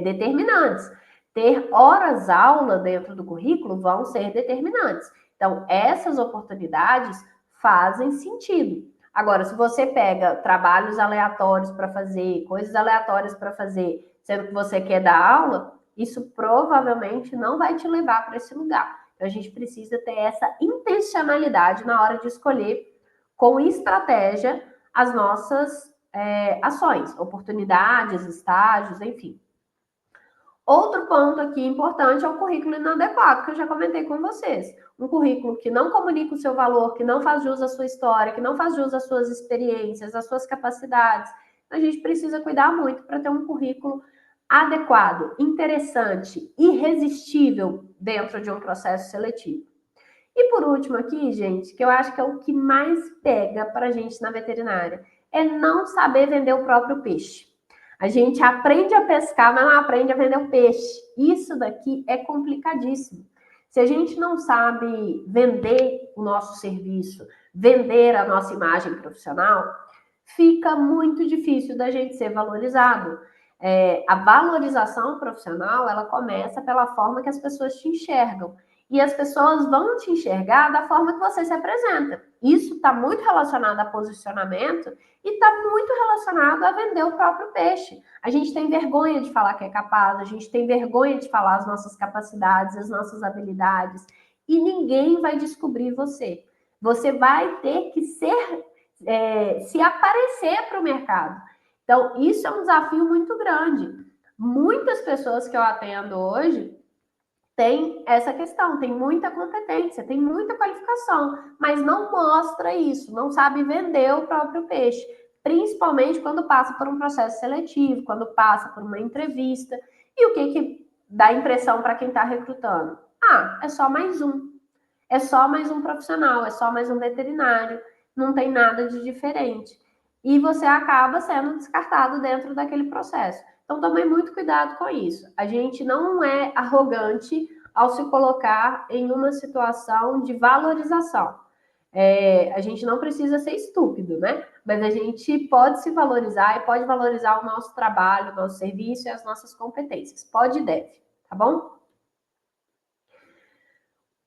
determinantes. Ter horas-aula dentro do currículo vão ser determinantes. Então, essas oportunidades fazem sentido. Agora, se você pega trabalhos aleatórios para fazer, coisas aleatórias para fazer, sendo que você quer dar aula, isso provavelmente não vai te levar para esse lugar. Então, a gente precisa ter essa intencionalidade na hora de escolher com estratégia as nossas ações, oportunidades, estágios, enfim. Outro ponto aqui importante é o currículo inadequado, que eu já comentei com vocês. Um currículo que não comunica o seu valor, que não faz jus à sua história, que não faz jus às suas experiências, às suas capacidades. A gente precisa cuidar muito para ter um currículo adequado, interessante, irresistível dentro de um processo seletivo. E por último aqui, gente, que eu acho que é o que mais pega para a gente na veterinária, é não saber vender o próprio peixe. A gente aprende a pescar, mas não aprende a vender o peixe. Isso daqui é complicadíssimo. Se a gente não sabe vender o nosso serviço, vender a nossa imagem profissional, fica muito difícil da gente ser valorizado. A valorização profissional, ela começa pela forma que as pessoas te enxergam. E as pessoas vão te enxergar da forma que você se apresenta. Isso está muito relacionado a posicionamento e está muito relacionado a vender o próprio peixe. A gente tem vergonha de falar que é capaz, a gente tem vergonha de falar as nossas capacidades, as nossas habilidades, e ninguém vai descobrir você. Você vai ter que se aparecer para o mercado. Então, isso é um desafio muito grande. Muitas pessoas que eu atendo hoje tem essa questão, tem muita competência, tem muita qualificação, mas não mostra isso, não sabe vender o próprio peixe, principalmente quando passa por um processo seletivo, quando passa por uma entrevista. E o que dá impressão para quem está recrutando? Ah, é só mais um. É só mais um profissional, é só mais um veterinário, não tem nada de diferente. E você acaba sendo descartado dentro daquele processo. Então, tome muito cuidado com isso. A gente não é arrogante ao se colocar em uma situação de valorização. A gente não precisa ser estúpido, né? Mas a gente pode se valorizar e pode valorizar o nosso trabalho, o nosso serviço e as nossas competências. Pode e deve, tá bom?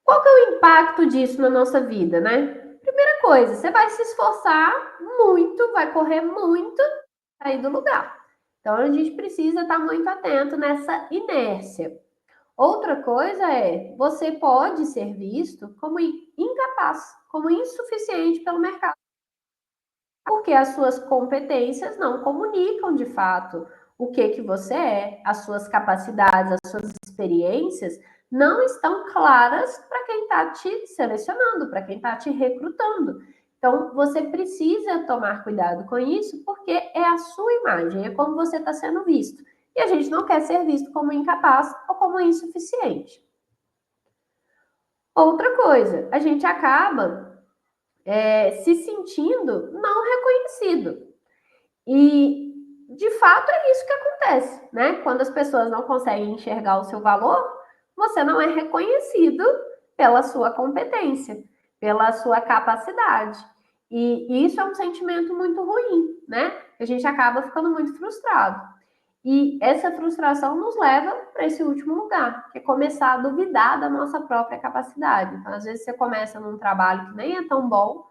Qual que é o impacto disso na nossa vida, né? Primeira coisa, você vai se esforçar muito, vai correr muito, sair do lugar. Então, a gente precisa estar muito atento nessa inércia. Outra coisa é, você pode ser visto como incapaz, como insuficiente pelo mercado, porque as suas competências não comunicam de fato o que você é, as suas capacidades, as suas experiências não estão claras para quem está te selecionando, para quem está te recrutando. Então, você precisa tomar cuidado com isso, porque é a sua imagem, é como você está sendo visto. E a gente não quer ser visto como incapaz ou como insuficiente. Outra coisa, a gente acaba se sentindo não reconhecido. E, de fato, é isso que acontece, né? Quando as pessoas não conseguem enxergar o seu valor, você não é reconhecido pela sua competência, pela sua capacidade. E isso é um sentimento muito ruim, né? A gente acaba ficando muito frustrado. E essa frustração nos leva para esse último lugar, que é começar a duvidar da nossa própria capacidade. Então, às vezes, você começa num trabalho que nem é tão bom,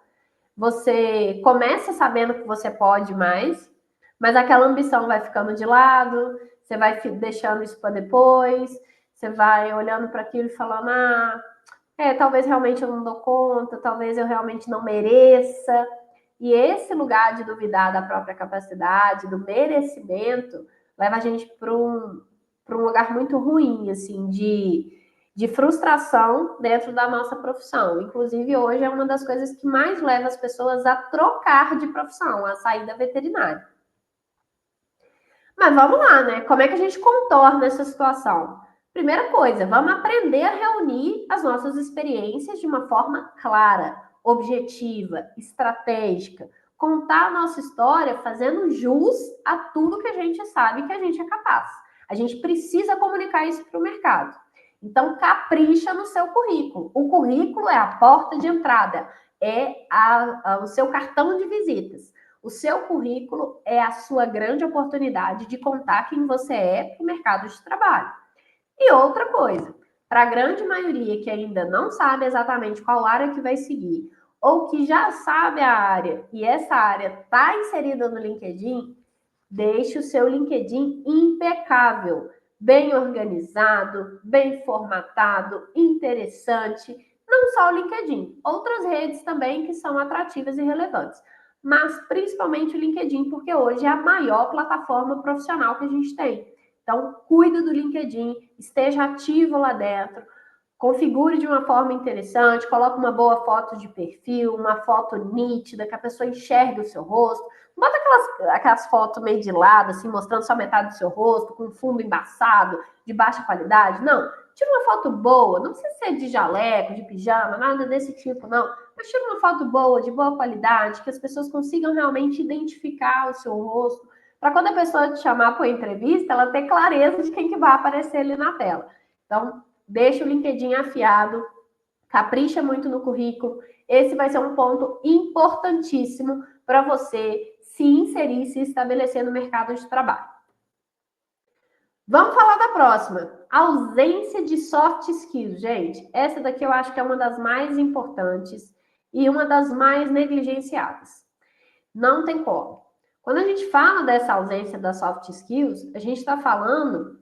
você começa sabendo que você pode mais, mas aquela ambição vai ficando de lado, você vai deixando isso para depois, você vai olhando para aquilo e falando, talvez realmente eu não dou conta, talvez eu realmente não mereça. E esse lugar de duvidar da própria capacidade, do merecimento, leva a gente para um lugar muito ruim, assim, de frustração dentro da nossa profissão. Inclusive, hoje é uma das coisas que mais leva as pessoas a trocar de profissão, a sair da veterinária. Mas vamos lá, né? Como é que a gente contorna essa situação? Primeira coisa, vamos aprender a reunir as nossas experiências de uma forma clara, objetiva, estratégica. Contar a nossa história fazendo jus a tudo que a gente sabe que a gente é capaz. A gente precisa comunicar isso para o mercado. Então, capricha no seu currículo. O currículo é a porta de entrada, é o seu cartão de visitas. O seu currículo é a sua grande oportunidade de contar quem você é para o mercado de trabalho. E outra coisa, para a grande maioria que ainda não sabe exatamente qual área que vai seguir, ou que já sabe a área e essa área está inserida no LinkedIn, deixe o seu LinkedIn impecável, bem organizado, bem formatado, interessante. Não só o LinkedIn, outras redes também que são atrativas e relevantes, mas principalmente o LinkedIn, porque hoje é a maior plataforma profissional que a gente tem. Então, cuide do LinkedIn, esteja ativo lá dentro, configure de uma forma interessante, coloque uma boa foto de perfil, uma foto nítida, que a pessoa enxergue o seu rosto. Não bota aquelas fotos meio de lado, assim, mostrando só metade do seu rosto, com fundo embaçado, de baixa qualidade. Não. Tira uma foto boa, não precisa ser de jaleco, de pijama, nada desse tipo, não. Mas tira uma foto boa, de boa qualidade, que as pessoas consigam realmente identificar o seu rosto, para quando a pessoa te chamar para a entrevista, ela ter clareza de quem que vai aparecer ali na tela. Então, deixa o LinkedIn afiado, capricha muito no currículo. Esse vai ser um ponto importantíssimo para você se inserir, se estabelecer no mercado de trabalho. Vamos falar da próxima. Ausência de soft skills, gente. Essa daqui eu acho que é uma das mais importantes e uma das mais negligenciadas. Não tem como. Quando a gente fala dessa ausência das soft skills, a gente está falando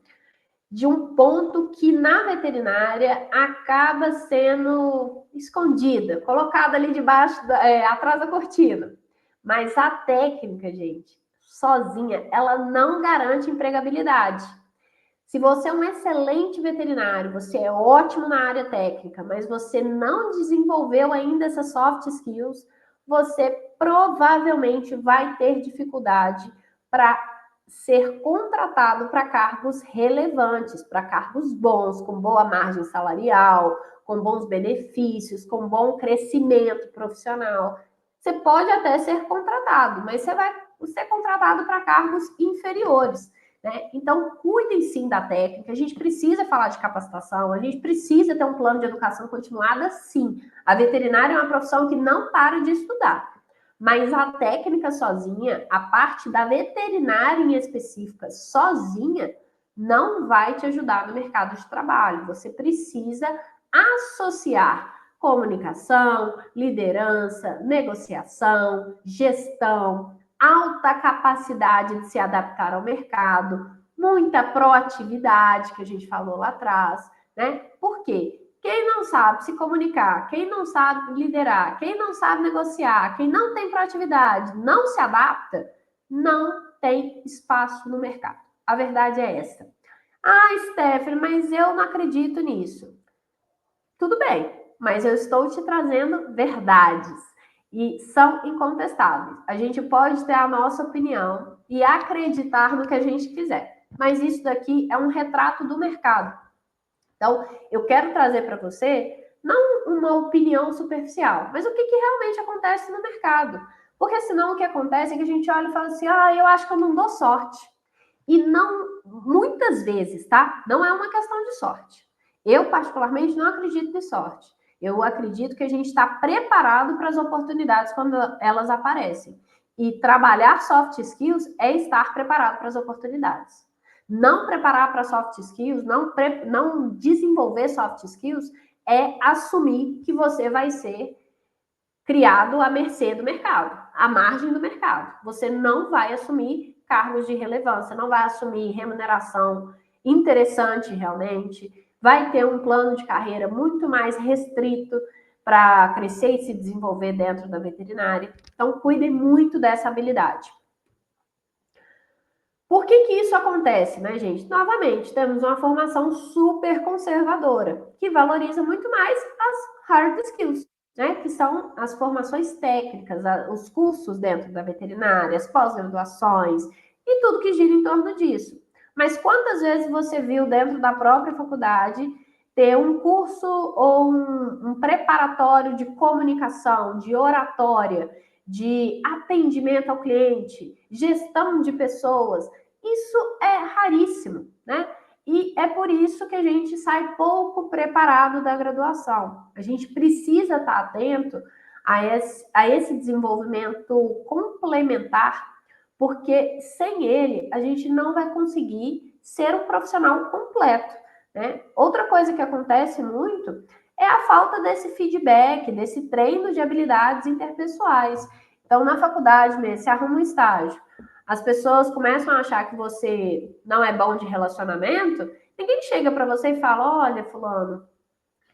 de um ponto que na veterinária acaba sendo escondida, colocada ali debaixo, atrás da cortina. Mas a técnica, gente, sozinha, ela não garante empregabilidade. Se você é um excelente veterinário, você é ótimo na área técnica, mas você não desenvolveu ainda essas soft skills, você provavelmente vai ter dificuldade para ser contratado para cargos relevantes, para cargos bons, com boa margem salarial, com bons benefícios, com bom crescimento profissional. Você pode até ser contratado, mas você vai ser contratado para cargos inferiores. Né? Então, cuidem sim da técnica. A gente precisa falar de capacitação, a gente precisa ter um plano de educação continuada, sim. A veterinária é uma profissão que não para de estudar. Mas a técnica sozinha, a parte da veterinária em específica sozinha, não vai te ajudar no mercado de trabalho. Você precisa associar comunicação, liderança, negociação, gestão, alta capacidade de se adaptar ao mercado, muita proatividade, que a gente falou lá atrás, né? Por quê? Quem não sabe se comunicar, quem não sabe liderar, quem não sabe negociar, quem não tem proatividade, não se adapta, não tem espaço no mercado. A verdade é essa. Ah, Stephanie, mas eu não acredito nisso. Tudo bem, mas eu estou te trazendo verdades e são incontestáveis. A gente pode ter a nossa opinião e acreditar no que a gente quiser, mas isso daqui é um retrato do mercado. Então, eu quero trazer para você não uma opinião superficial, mas o que realmente acontece no mercado. Porque senão o que acontece é que a gente olha e fala assim, eu acho que eu não dou sorte. E não, muitas vezes, tá? Não é uma questão de sorte. Eu, particularmente, não acredito em sorte. Eu acredito que a gente está preparado para as oportunidades quando elas aparecem. E trabalhar soft skills é estar preparado para as oportunidades. Não preparar para soft skills, não desenvolver soft skills, é assumir que você vai ser criado à mercê do mercado, à margem do mercado. Você não vai assumir cargos de relevância, não vai assumir remuneração interessante realmente, vai ter um plano de carreira muito mais restrito para crescer e se desenvolver dentro da veterinária. Então, cuidem muito dessa habilidade. Por que isso acontece, né, gente? Novamente, temos uma formação super conservadora, que valoriza muito mais as hard skills, né? Que são as formações técnicas, os cursos dentro da veterinária, as pós-graduações e tudo que gira em torno disso. Mas quantas vezes você viu dentro da própria faculdade ter um curso ou um preparatório de comunicação, de oratória, de atendimento ao cliente, gestão de pessoas? Isso é raríssimo, né? E é por isso que a gente sai pouco preparado da graduação. A gente precisa estar atento a esse desenvolvimento complementar, porque sem ele a gente não vai conseguir ser um profissional completo, né? Outra coisa que acontece muito é a falta desse feedback, desse treino de habilidades interpessoais. Então, na faculdade mesmo, você arruma um estágio, as pessoas começam a achar que você não é bom de relacionamento, ninguém chega para você e fala, olha, fulano,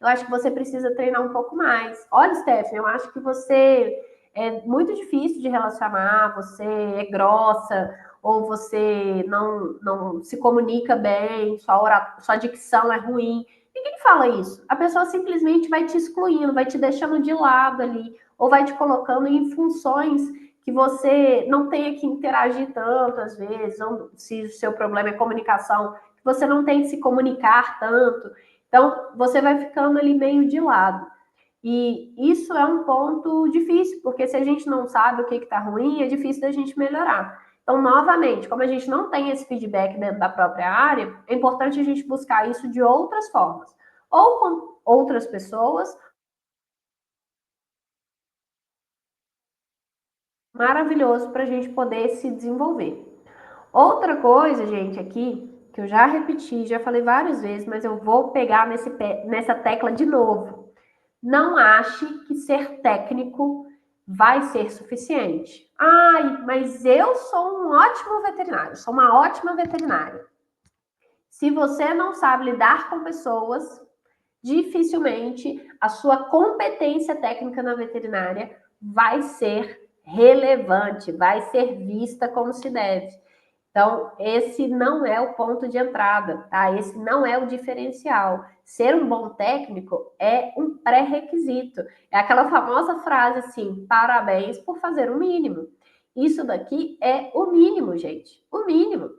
eu acho que você precisa treinar um pouco mais. Olha, Stephanie, eu acho que você é muito difícil de relacionar, você é grossa, ou você não se comunica bem, sua dicção é ruim. Ninguém fala isso. A pessoa simplesmente vai te excluindo, vai te deixando de lado ali, ou vai te colocando em funções que você não tenha que interagir tanto às vezes, ou se o seu problema é comunicação, que você não tem que se comunicar tanto. Então, você vai ficando ali meio de lado. E isso é um ponto difícil, porque se a gente não sabe o que está ruim, é difícil da gente melhorar. Então, novamente, como a gente não tem esse feedback dentro da própria área, é importante a gente buscar isso de outras formas. Ou com outras pessoas, maravilhoso para a gente poder se desenvolver. Outra coisa, gente, aqui, que eu já repeti, já falei várias vezes, mas eu vou pegar nessa tecla de novo. Não ache que ser técnico vai ser suficiente. Ai, mas eu sou um ótimo veterinário, sou uma ótima veterinária. Se você não sabe lidar com pessoas, dificilmente a sua competência técnica na veterinária vai ser relevante, vai ser vista como se deve. Então, esse não é o ponto de entrada, tá? Esse não é o diferencial. Ser um bom técnico é um pré-requisito. É aquela famosa frase assim: parabéns por fazer o mínimo. Isso daqui é o mínimo, gente. O mínimo.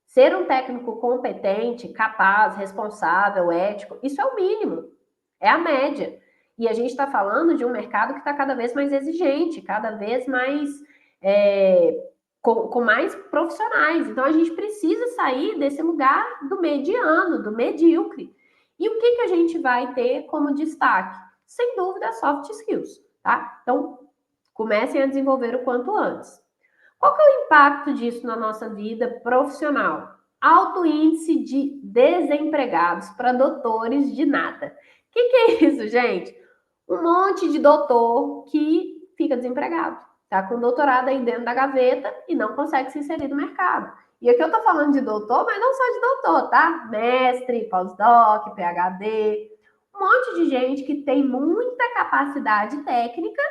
Ser um técnico competente, capaz, responsável, ético, isso é o mínimo. É a média. E a gente está falando de um mercado que está cada vez mais exigente, cada vez mais com mais profissionais. Então a gente precisa sair desse lugar do mediano, do medíocre. E o que a gente vai ter como destaque? Sem dúvida, soft skills, tá? Então, comecem a desenvolver o quanto antes. Qual que é o impacto disso na nossa vida profissional? Alto índice de desempregados para doutores de nada. O que é isso, gente? Um monte de doutor que fica desempregado. Tá com doutorado aí dentro da gaveta e não consegue se inserir no mercado. E aqui eu tô falando de doutor, mas não só de doutor, tá? Mestre, pós-doc, PhD, um monte de gente que tem muita capacidade técnica,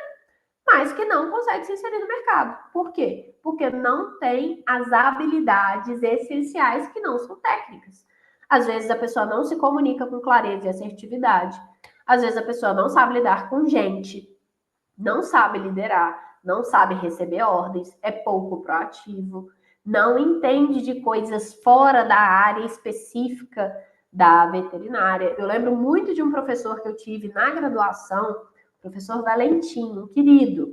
mas que não consegue se inserir no mercado. Por quê? Porque não tem as habilidades essenciais que não são técnicas. Às vezes a pessoa não se comunica com clareza e assertividade. Às vezes a pessoa não sabe lidar com gente, não sabe liderar, não sabe receber ordens, é pouco proativo, não entende de coisas fora da área específica da veterinária. Eu lembro muito de um professor que eu tive na graduação, professor Valentim, um querido,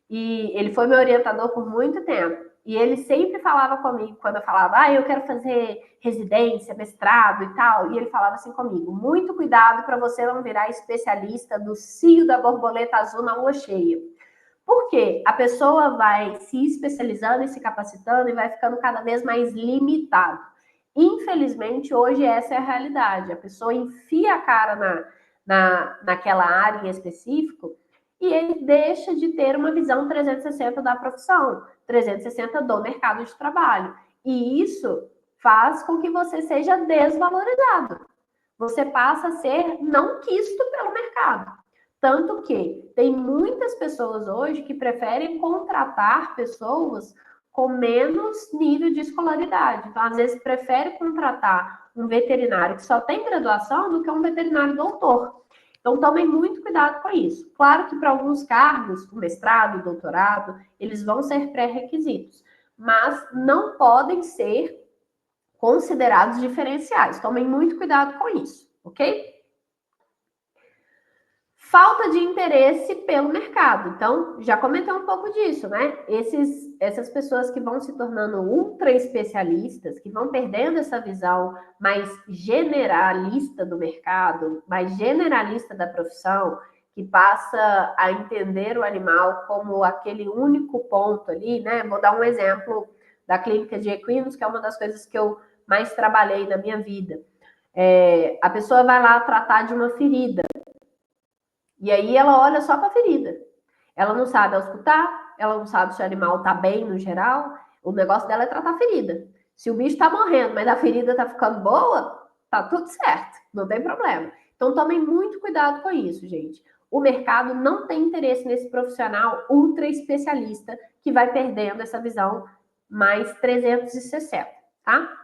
e ele foi meu orientador por muito tempo. E ele sempre falava comigo, quando eu falava, eu quero fazer residência, mestrado e tal. E ele falava assim comigo, muito cuidado para você não virar especialista do cio da borboleta azul na lua cheia. Por quê? A pessoa vai se especializando e se capacitando e vai ficando cada vez mais limitado. Infelizmente, hoje essa é a realidade. A pessoa enfia a cara naquela área em específico e ele deixa de ter uma visão 360 da profissão, 360 do mercado de trabalho. E isso faz com que você seja desvalorizado. Você passa a ser não quisto pelo mercado. Tanto que tem muitas pessoas hoje que preferem contratar pessoas com menos nível de escolaridade. Então, às vezes, prefere contratar um veterinário que só tem graduação do que um veterinário doutor. Então, tomem muito cuidado com isso. Claro que para alguns cargos, o mestrado, o doutorado, eles vão ser pré-requisitos, mas não podem ser considerados diferenciais. Tomem muito cuidado com isso, ok? Falta de interesse pelo mercado. Então, já comentei um pouco disso, né? Essas pessoas que vão se tornando ultra especialistas, que vão perdendo essa visão mais generalista do mercado, mais generalista da profissão, que passa a entender o animal como aquele único ponto ali, né? Vou dar um exemplo da clínica de equinos, que é uma das coisas que eu mais trabalhei na minha vida. A pessoa vai lá tratar de uma ferida. E aí ela olha só para a ferida. Ela não sabe auscultar, ela não sabe se o animal está bem no geral. O negócio dela é tratar a ferida. Se o bicho está morrendo, mas a ferida está ficando boa, tá tudo certo, não tem problema. Então tomem muito cuidado com isso, gente. O mercado não tem interesse nesse profissional ultra especialista que vai perdendo essa visão mais 360, tá?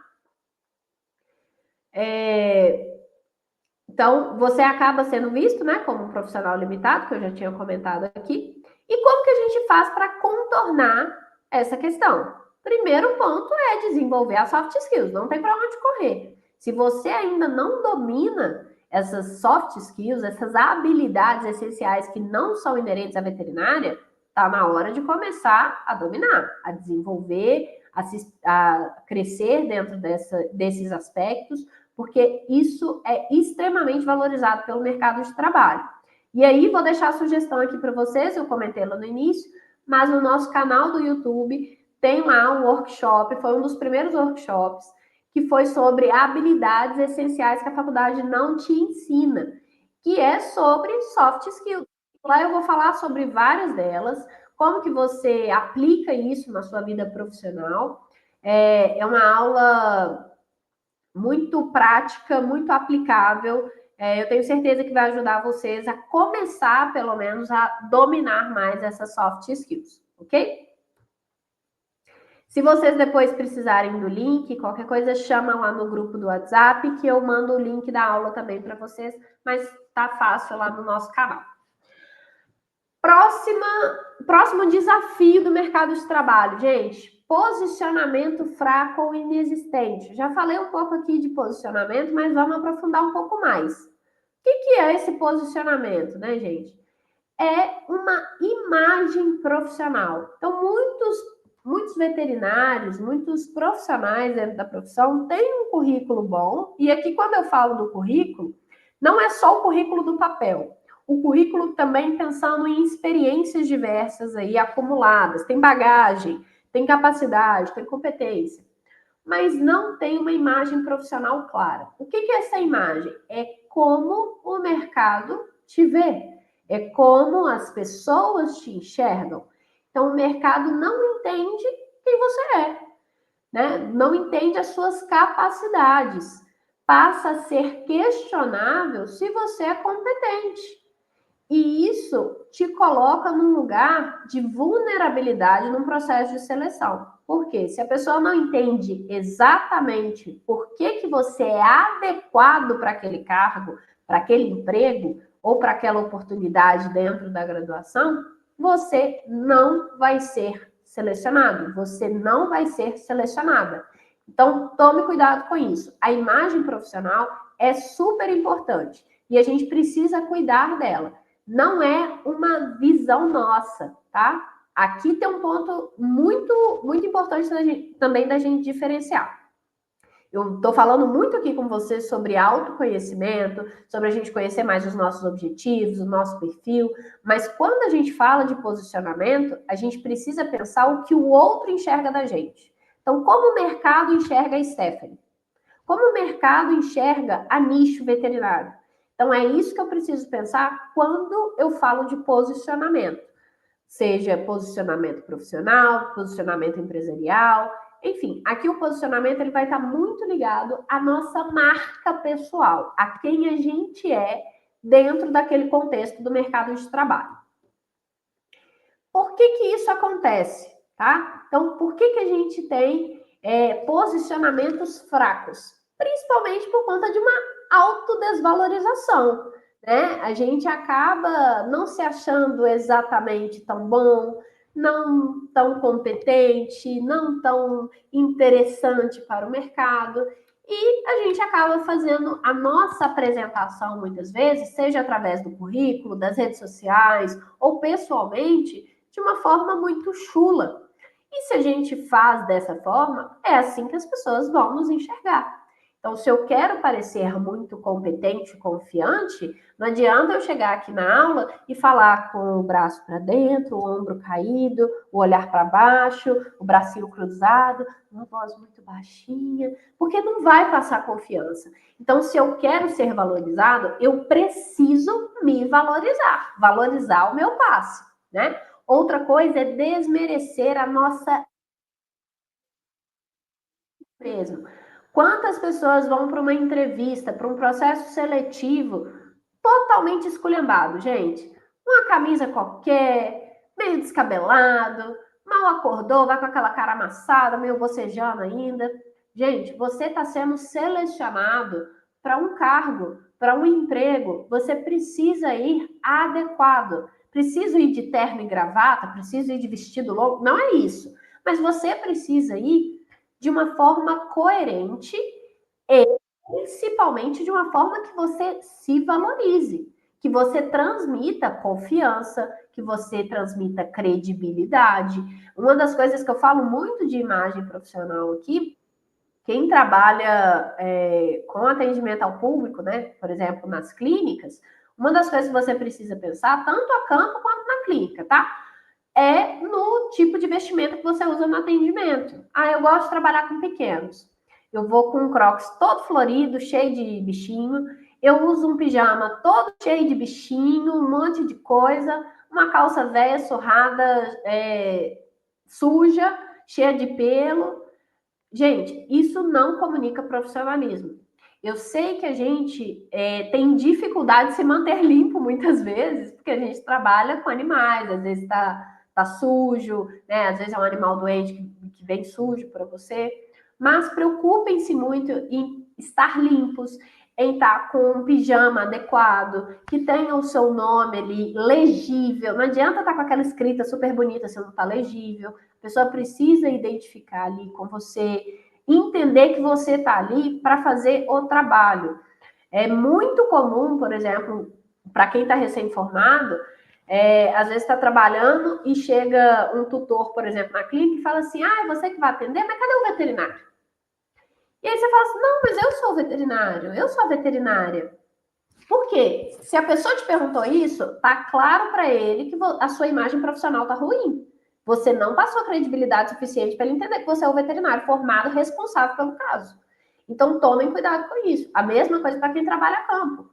Então, você acaba sendo visto, né, como um profissional limitado, que eu já tinha comentado aqui. E como que a gente faz para contornar essa questão? Primeiro ponto é desenvolver as soft skills, não tem para onde correr. Se você ainda não domina essas soft skills, essas habilidades essenciais que não são inerentes à veterinária, tá na hora de começar a dominar, a desenvolver, a crescer dentro desses aspectos, porque isso é extremamente valorizado pelo mercado de trabalho. E aí, vou deixar a sugestão aqui para vocês, eu comentei lá no início, mas no nosso canal do YouTube tem lá um workshop, foi um dos primeiros workshops, que foi sobre habilidades essenciais que a faculdade não te ensina, que é sobre soft skills. Lá eu vou falar sobre várias delas, como que você aplica isso na sua vida profissional. É uma aula muito prática, muito aplicável. Eu tenho certeza que vai ajudar vocês a começar, pelo menos, a dominar mais essas soft skills, ok? Se vocês depois precisarem do link, qualquer coisa, chama lá no grupo do WhatsApp, que eu mando o link da aula também para vocês, mas tá fácil lá no nosso canal. Próximo desafio do mercado de trabalho, gente. Posicionamento fraco ou inexistente. Já falei um pouco aqui de posicionamento, mas vamos aprofundar um pouco mais. O que é esse posicionamento, né, gente? É uma imagem profissional. Então, muitos veterinários, muitos profissionais dentro da profissão têm um currículo bom. E aqui, quando eu falo do currículo, não é só o currículo do papel. O currículo também pensando em experiências diversas aí acumuladas. Tem bagagem, tem capacidade, tem competência. Mas não tem uma imagem profissional clara. O que é essa imagem? É como o mercado te vê. É como as pessoas te enxergam. Então, o mercado não entende quem você é, né? Não entende as suas capacidades. Passa a ser questionável se você é competente. E isso te coloca num lugar de vulnerabilidade num processo de seleção. Por quê? Se a pessoa não entende exatamente por que você é adequado para aquele cargo, para aquele emprego ou para aquela oportunidade dentro da graduação, você não vai ser selecionado, você não vai ser selecionada. Então, tome cuidado com isso. A imagem profissional é super importante e a gente precisa cuidar dela. Não é uma visão nossa, tá? Aqui tem um ponto muito importante também da gente diferenciar. Eu estou falando muito aqui com vocês sobre autoconhecimento, sobre a gente conhecer mais os nossos objetivos, o nosso perfil, mas quando a gente fala de posicionamento, a gente precisa pensar o que o outro enxerga da gente. Então, como o mercado enxerga a Stephanie? Como o mercado enxerga a nicho veterinário? Então, é isso que eu preciso pensar quando eu falo de posicionamento. Seja posicionamento profissional, posicionamento empresarial, enfim, aqui o posicionamento ele vai estar muito ligado à nossa marca pessoal, a quem a gente é dentro daquele contexto do mercado de trabalho. Por que isso acontece, tá? Então, por que a gente tem posicionamentos fracos? Principalmente por conta de uma autodesvalorização, né? A gente acaba não se achando exatamente tão bom, não tão competente, não tão interessante para o mercado. E a gente acaba fazendo a nossa apresentação, muitas vezes, seja através do currículo, das redes sociais ou pessoalmente, de uma forma muito chula. E se a gente faz dessa forma, é assim que as pessoas vão nos enxergar. Então, se eu quero parecer muito competente e confiante, não adianta eu chegar aqui na aula e falar com o braço para dentro, o ombro caído, o olhar para baixo, o bracinho cruzado, uma voz muito baixinha, porque não vai passar confiança. Então, se eu quero ser valorizado, eu preciso me valorizar, valorizar o meu passe, né? Outra coisa é desmerecer a nossa mesmo. Quantas pessoas vão para uma entrevista, para um processo seletivo totalmente esculhambado, gente? Uma camisa qualquer, meio descabelado, mal acordou, vai com aquela cara amassada, meio bocejando ainda. Gente, você está sendo selecionado para um cargo, para um emprego, você precisa ir adequado. Preciso ir de terno e gravata, preciso ir de vestido longo, não é isso. Mas você precisa ir de uma forma coerente e principalmente de uma forma que você se valorize, que você transmita confiança, que você transmita credibilidade. Uma das coisas que eu falo muito de imagem profissional aqui, quem trabalha com atendimento ao público, né, por exemplo, nas clínicas, uma das coisas que você precisa pensar, tanto a campo quanto na clínica, tá? É no tipo de vestimenta que você usa no atendimento. Ah, eu gosto de trabalhar com pequenos. Eu vou com um crocs todo florido, cheio de bichinho. Eu uso um pijama todo cheio de bichinho, um monte de coisa. Uma calça velha, surrada, suja, cheia de pelo. Gente, isso não comunica profissionalismo. Eu sei que a gente tem dificuldade de se manter limpo muitas vezes, porque a gente trabalha com animais, às vezes tá sujo, né? Às vezes é um animal doente que vem sujo para você. Mas preocupem-se muito em estar limpos, em estar com um pijama adequado, que tenha o seu nome ali legível. Não adianta estar com aquela escrita super bonita se não está legível. A pessoa precisa identificar ali com você, entender que você está ali para fazer o trabalho. É muito comum, por exemplo, para quem está recém-formado, às vezes está trabalhando e chega um tutor, por exemplo, na clínica e fala assim: ah, é você que vai atender, mas cadê o veterinário? E aí você fala assim: não, mas eu sou o veterinário, eu sou a veterinária. Por quê? Se a pessoa te perguntou isso, tá claro para ele que a sua imagem profissional tá ruim. Você não passou credibilidade suficiente para ele entender que você é o veterinário formado responsável pelo caso. Então tomem cuidado com isso. A mesma coisa para quem trabalha a campo.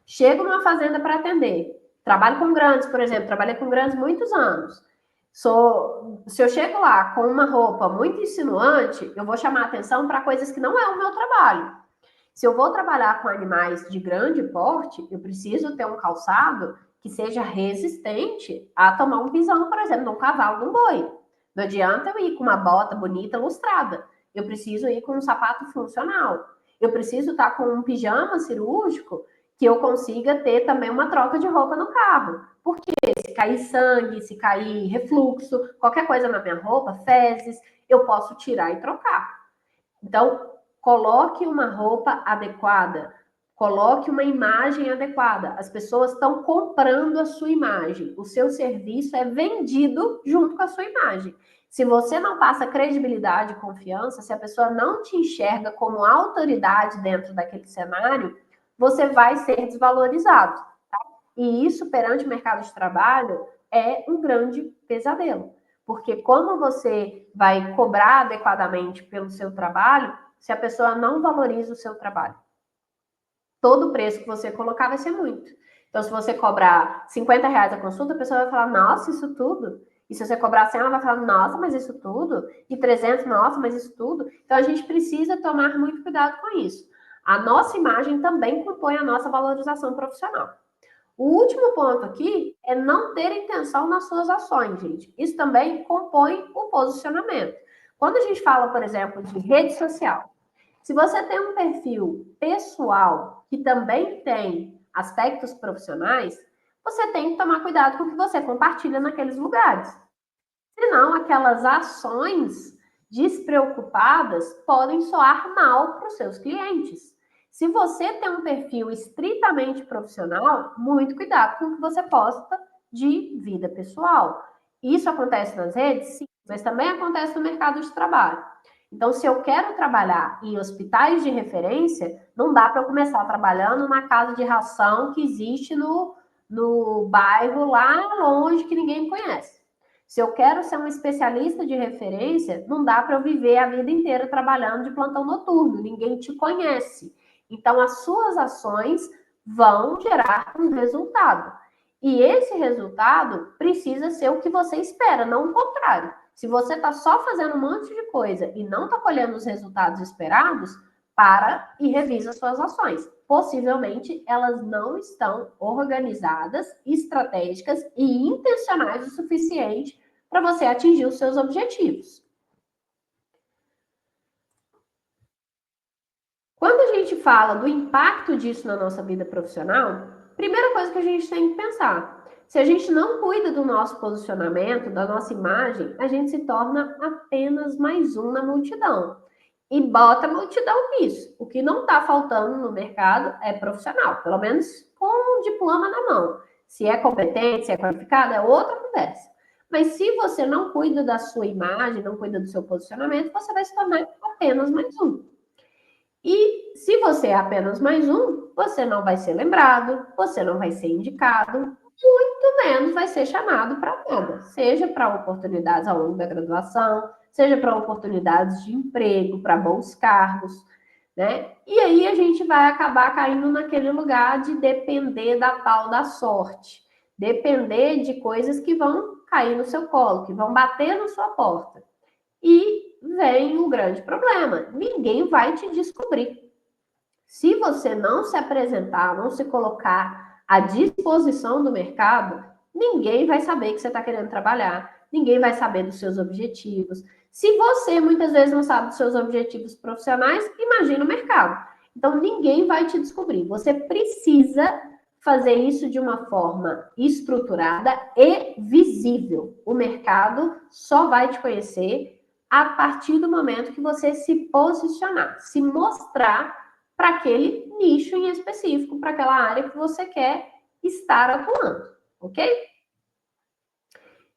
Chego numa fazenda para atender. Trabalho com grandes, por exemplo, trabalhei com grandes muitos anos. Se eu chego lá com uma roupa muito insinuante, eu vou chamar atenção para coisas que não é o meu trabalho. Se eu vou trabalhar com animais de grande porte, eu preciso ter um calçado que seja resistente a tomar um pisão, por exemplo, de um cavalo, de um boi. Não adianta eu ir com uma bota bonita, lustrada. Eu preciso ir com um sapato funcional. Eu preciso estar com um pijama cirúrgico que eu consiga ter também uma troca de roupa no carro. Porque se cair sangue, se cair refluxo, qualquer coisa na minha roupa, fezes, eu posso tirar e trocar. Então, coloque uma roupa adequada, coloque uma imagem adequada. As pessoas estão comprando a sua imagem. O seu serviço é vendido junto com a sua imagem. Se você não passa credibilidade e confiança, se a pessoa não te enxerga como autoridade dentro daquele cenário, você vai ser desvalorizado. Tá? E isso, perante o mercado de trabalho, é um grande pesadelo. Porque como você vai cobrar adequadamente pelo seu trabalho, se a pessoa não valoriza o seu trabalho? Todo o preço que você colocar vai ser muito. Então, se você cobrar R$ 50 a consulta, a pessoa vai falar, nossa, isso tudo. E se você cobrar 100, ela vai falar, nossa, mas isso tudo. E 300, nossa, mas isso tudo. Então, a gente precisa tomar muito cuidado com isso. A nossa imagem também compõe a nossa valorização profissional. O último ponto aqui é não ter intenção nas suas ações, gente. Isso também compõe o posicionamento. Quando a gente fala, por exemplo, de rede social, se você tem um perfil pessoal que também tem aspectos profissionais, você tem que tomar cuidado com o que você compartilha naqueles lugares. Senão, aquelas ações despreocupadas podem soar mal para os seus clientes. Se você tem um perfil estritamente profissional, muito cuidado com o que você posta de vida pessoal. Isso acontece nas redes? Sim, mas também acontece no mercado de trabalho. Então, se eu quero trabalhar em hospitais de referência, não dá para eu começar trabalhando na casa de ração que existe no bairro lá longe que ninguém me conhece. Se eu quero ser um especialista de referência, não dá para eu viver a vida inteira trabalhando de plantão noturno, ninguém te conhece. Então, as suas ações vão gerar um resultado. E esse resultado precisa ser o que você espera, não o contrário. Se você está só fazendo um monte de coisa e não está colhendo os resultados esperados, para e revisa suas ações. Possivelmente elas não estão organizadas, estratégicas e intencionais o suficiente para você atingir os seus objetivos. Quando a gente fala do impacto disso na nossa vida profissional, primeira coisa que a gente tem que pensar, se a gente não cuida do nosso posicionamento, da nossa imagem, a gente se torna apenas mais um na multidão. E bota a multidão nisso. O que não está faltando no mercado é profissional, pelo menos com um diploma na mão. Se é competente, se é qualificado, é outra conversa. Mas se você não cuida da sua imagem, não cuida do seu posicionamento, você vai se tornar apenas mais um. E se você é apenas mais um, você não vai ser lembrado, você não vai ser indicado, muito menos vai ser chamado para nada, seja para oportunidades ao longo da graduação, seja para oportunidades de emprego, para bons cargos, né? E aí a gente vai acabar caindo naquele lugar de depender da tal da sorte, depender de coisas que vão cair no seu colo, que vão bater na sua porta. E vem um grande problema: ninguém vai te descobrir. Se você não se apresentar, não se colocar à disposição do mercado, ninguém vai saber que você está querendo trabalhar, ninguém vai saber dos seus objetivos. Se você muitas vezes não sabe dos seus objetivos profissionais, imagina o mercado. Então, ninguém vai te descobrir. Você precisa fazer isso de uma forma estruturada e visível. O mercado só vai te conhecer a partir do momento que você se posicionar, se mostrar para aquele nicho em específico, para aquela área que você quer estar atuando, ok?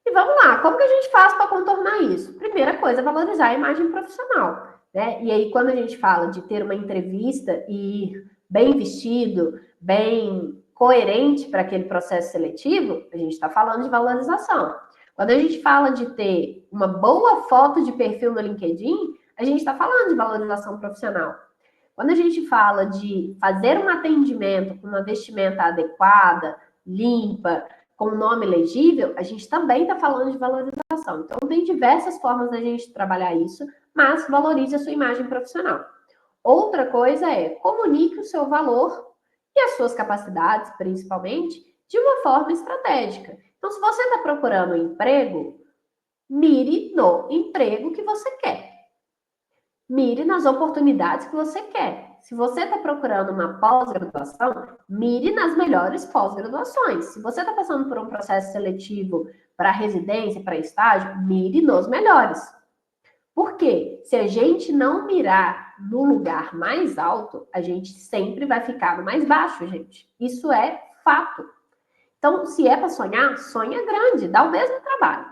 E vamos lá, como que a gente faz para contornar isso? Primeira coisa, valorizar a imagem profissional, né? E aí, quando a gente fala de ter uma entrevista e ir bem vestido, bem coerente para aquele processo seletivo, a gente está falando de valorização. Quando a gente fala de ter uma boa foto de perfil no LinkedIn, a gente está falando de valorização profissional. Quando a gente fala de fazer um atendimento com uma vestimenta adequada, limpa, com um nome legível, a gente também está falando de valorização. Então, tem diversas formas da gente trabalhar isso, mas valorize a sua imagem profissional. Outra coisa é comunique o seu valor e as suas capacidades, principalmente, de uma forma estratégica. Então, se você está procurando um emprego, mire no emprego que você quer. Mire nas oportunidades que você quer. Se você está procurando uma pós-graduação, mire nas melhores pós-graduações. Se você está passando por um processo seletivo para residência, para estágio, mire nos melhores. Por quê? Se a gente não mirar no lugar mais alto, a gente sempre vai ficar no mais baixo, gente. Isso é fato. Então, se é para sonhar, sonha grande, dá o mesmo trabalho.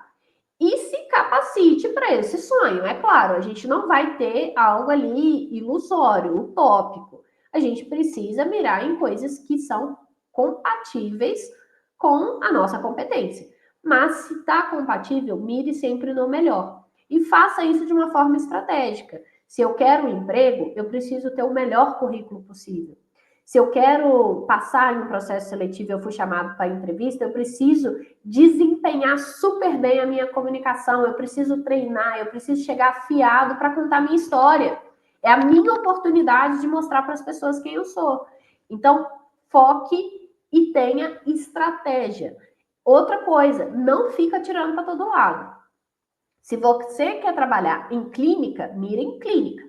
E se capacite para esse sonho. É claro, a gente não vai ter algo ali ilusório, utópico. A gente precisa mirar em coisas que são compatíveis com a nossa competência. Mas se está compatível, mire sempre no melhor. E faça isso de uma forma estratégica. Se eu quero um emprego, eu preciso ter o melhor currículo possível. Se eu quero passar em um processo seletivo e eu fui chamado para entrevista, eu preciso desempenhar super bem a minha comunicação, eu preciso treinar, eu preciso chegar afiado para contar a minha história. É a minha oportunidade de mostrar para as pessoas quem eu sou. Então, foque e tenha estratégia. Outra coisa, não fica atirando para todo lado. Se você quer trabalhar em clínica, mira em clínica.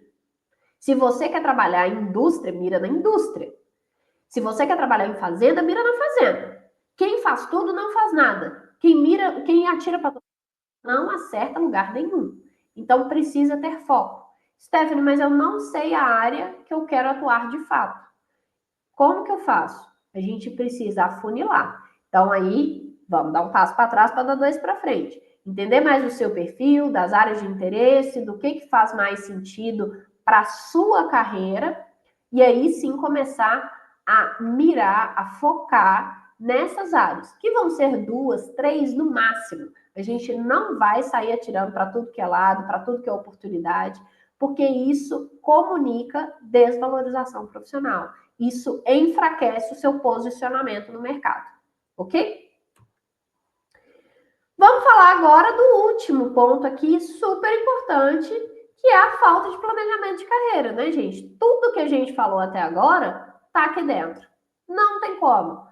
Se você quer trabalhar em indústria, mira na indústria. Se você quer trabalhar em fazenda, mira na fazenda. Quem faz tudo não faz nada. Quem atira para todo não acerta lugar nenhum. Então precisa ter foco. Stephanie, mas eu não sei a área que eu quero atuar de fato. Como que eu faço? A gente precisa afunilar. Então aí, vamos dar um passo para trás para dar dois para frente. Entender mais o seu perfil, das áreas de interesse, do que faz mais sentido para a sua carreira, e aí sim começar a mirar, a focar nessas áreas, que vão ser 2, 3 no máximo. A gente não vai sair atirando para tudo que é lado, para tudo que é oportunidade, porque isso comunica desvalorização profissional. Isso enfraquece o seu posicionamento no mercado, ok? Vamos falar agora do último ponto aqui, super importante, que é a falta de planejamento de carreira, né, gente? Tudo que a gente falou até agora tá aqui dentro. Não tem como.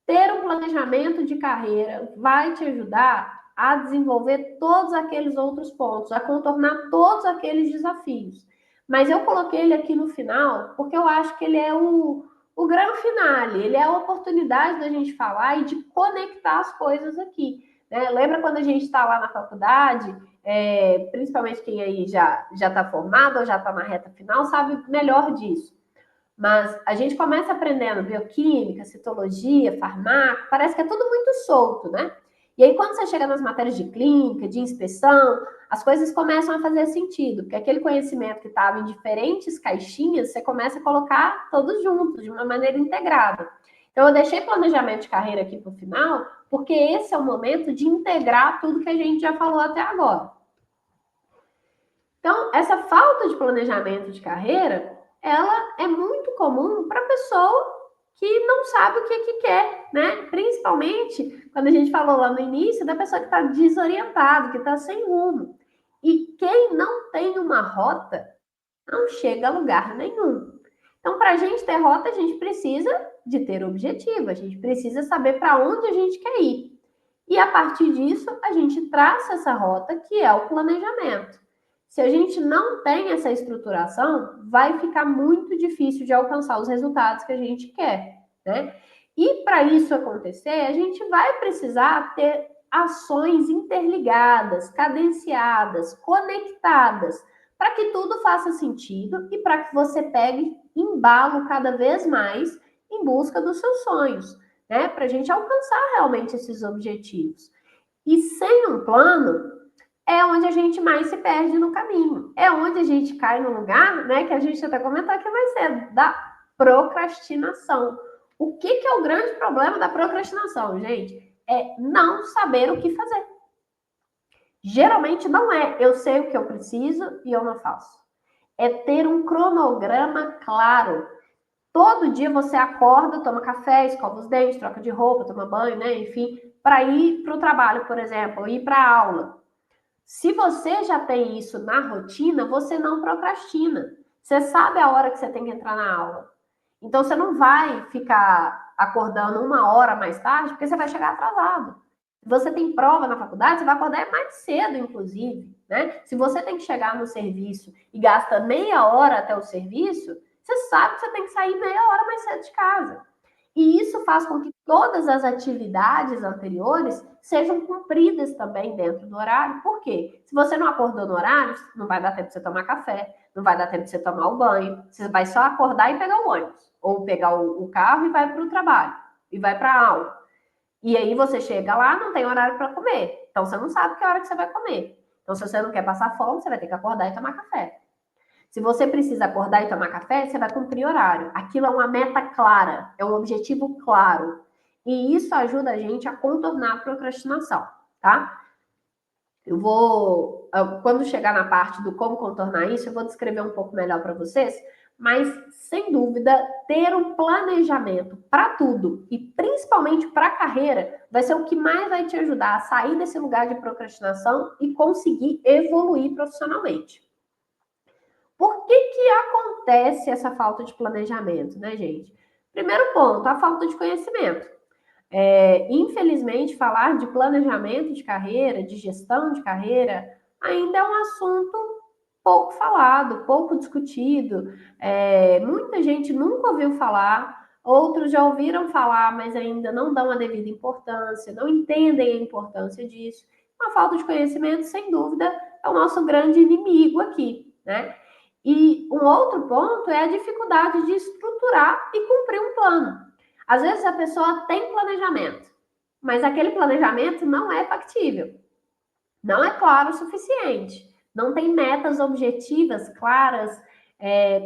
Ter um planejamento de carreira vai te ajudar a desenvolver todos aqueles outros pontos, a contornar todos aqueles desafios. Mas eu coloquei ele aqui no final porque eu acho que ele é o grande finale, ele é a oportunidade da gente falar e de conectar as coisas aqui. Né? Lembra quando a gente está lá na faculdade, principalmente quem aí já está formado ou já está na reta final, sabe melhor disso. Mas a gente começa aprendendo bioquímica, citologia, farmácia, parece que é tudo muito solto, né? E aí, quando você chega nas matérias de clínica, de inspeção, as coisas começam a fazer sentido, porque aquele conhecimento que estava em diferentes caixinhas, você começa a colocar todos juntos, de uma maneira integrada. Então, eu deixei planejamento de carreira aqui para o final, porque esse é o momento de integrar tudo que a gente já falou até agora. Então, essa falta de planejamento de carreira, ela é muito comum para a pessoa que não sabe o que quer, né? Principalmente quando a gente falou lá no início da pessoa que está desorientada, que está sem rumo. E quem não tem uma rota não chega a lugar nenhum. Então, para a gente ter rota, a gente precisa de ter objetivo, a gente precisa saber para onde a gente quer ir. E a partir disso, a gente traça essa rota, que é o planejamento. Se a gente não tem essa estruturação, vai ficar muito difícil de alcançar os resultados que a gente quer, né? E para isso acontecer, a gente vai precisar ter ações interligadas, cadenciadas, conectadas, para que tudo faça sentido e para que você pegue embalo cada vez mais em busca dos seus sonhos, né? Para a gente alcançar realmente esses objetivos. E sem um plano, é onde a gente mais se perde no caminho. É onde a gente cai no lugar, né, que a gente até comentar aqui mais cedo, da procrastinação. O que é o grande problema da procrastinação, gente? É não saber o que fazer. Geralmente não é eu sei o que eu preciso e eu não faço. É ter um cronograma claro. Todo dia você acorda, toma café, escova os dentes, troca de roupa, toma banho, né? Enfim, para ir para o trabalho, por exemplo, ou ir para a aula. Se você já tem isso na rotina, você não procrastina. Você sabe a hora que você tem que entrar na aula. Então você não vai ficar acordando 1 hora mais tarde, porque você vai chegar atrasado. Se você tem prova na faculdade, você vai acordar mais cedo, inclusive, né? Se você tem que chegar no serviço e gasta meia hora até o serviço, você sabe que você tem que sair meia hora mais cedo de casa. E isso faz com que todas as atividades anteriores sejam cumpridas também dentro do horário. Por quê? Se você não acordou no horário, não vai dar tempo de você tomar café, não vai dar tempo de você tomar o banho, você vai só acordar e pegar o ônibus, ou pegar o carro e vai para o trabalho, e vai para a aula. E aí você chega lá, não tem horário para comer. Então você não sabe que hora que você vai comer. Então, se você não quer passar fome, você vai ter que acordar e tomar café. Se você precisa acordar e tomar café, você vai cumprir horário. Aquilo é uma meta clara, é um objetivo claro. E isso ajuda a gente a contornar a procrastinação, tá? Quando chegar na parte do como contornar isso, eu vou descrever um pouco melhor para vocês, mas sem dúvida, ter um planejamento para tudo e principalmente para a carreira vai ser o que mais vai te ajudar a sair desse lugar de procrastinação e conseguir evoluir profissionalmente. Por que acontece essa falta de planejamento, né, gente? Primeiro ponto, a falta de conhecimento. Infelizmente, falar de planejamento de carreira, de gestão de carreira, ainda é um assunto pouco falado, pouco discutido. Muita gente nunca ouviu falar, outros já ouviram falar, mas ainda não dão a devida importância, não entendem a importância disso. A falta de conhecimento, sem dúvida, é o nosso grande inimigo aqui, né? E um outro ponto é a dificuldade de estruturar e cumprir um plano. Às vezes a pessoa tem planejamento, mas aquele planejamento não é factível, não é claro o suficiente, não tem metas objetivas claras,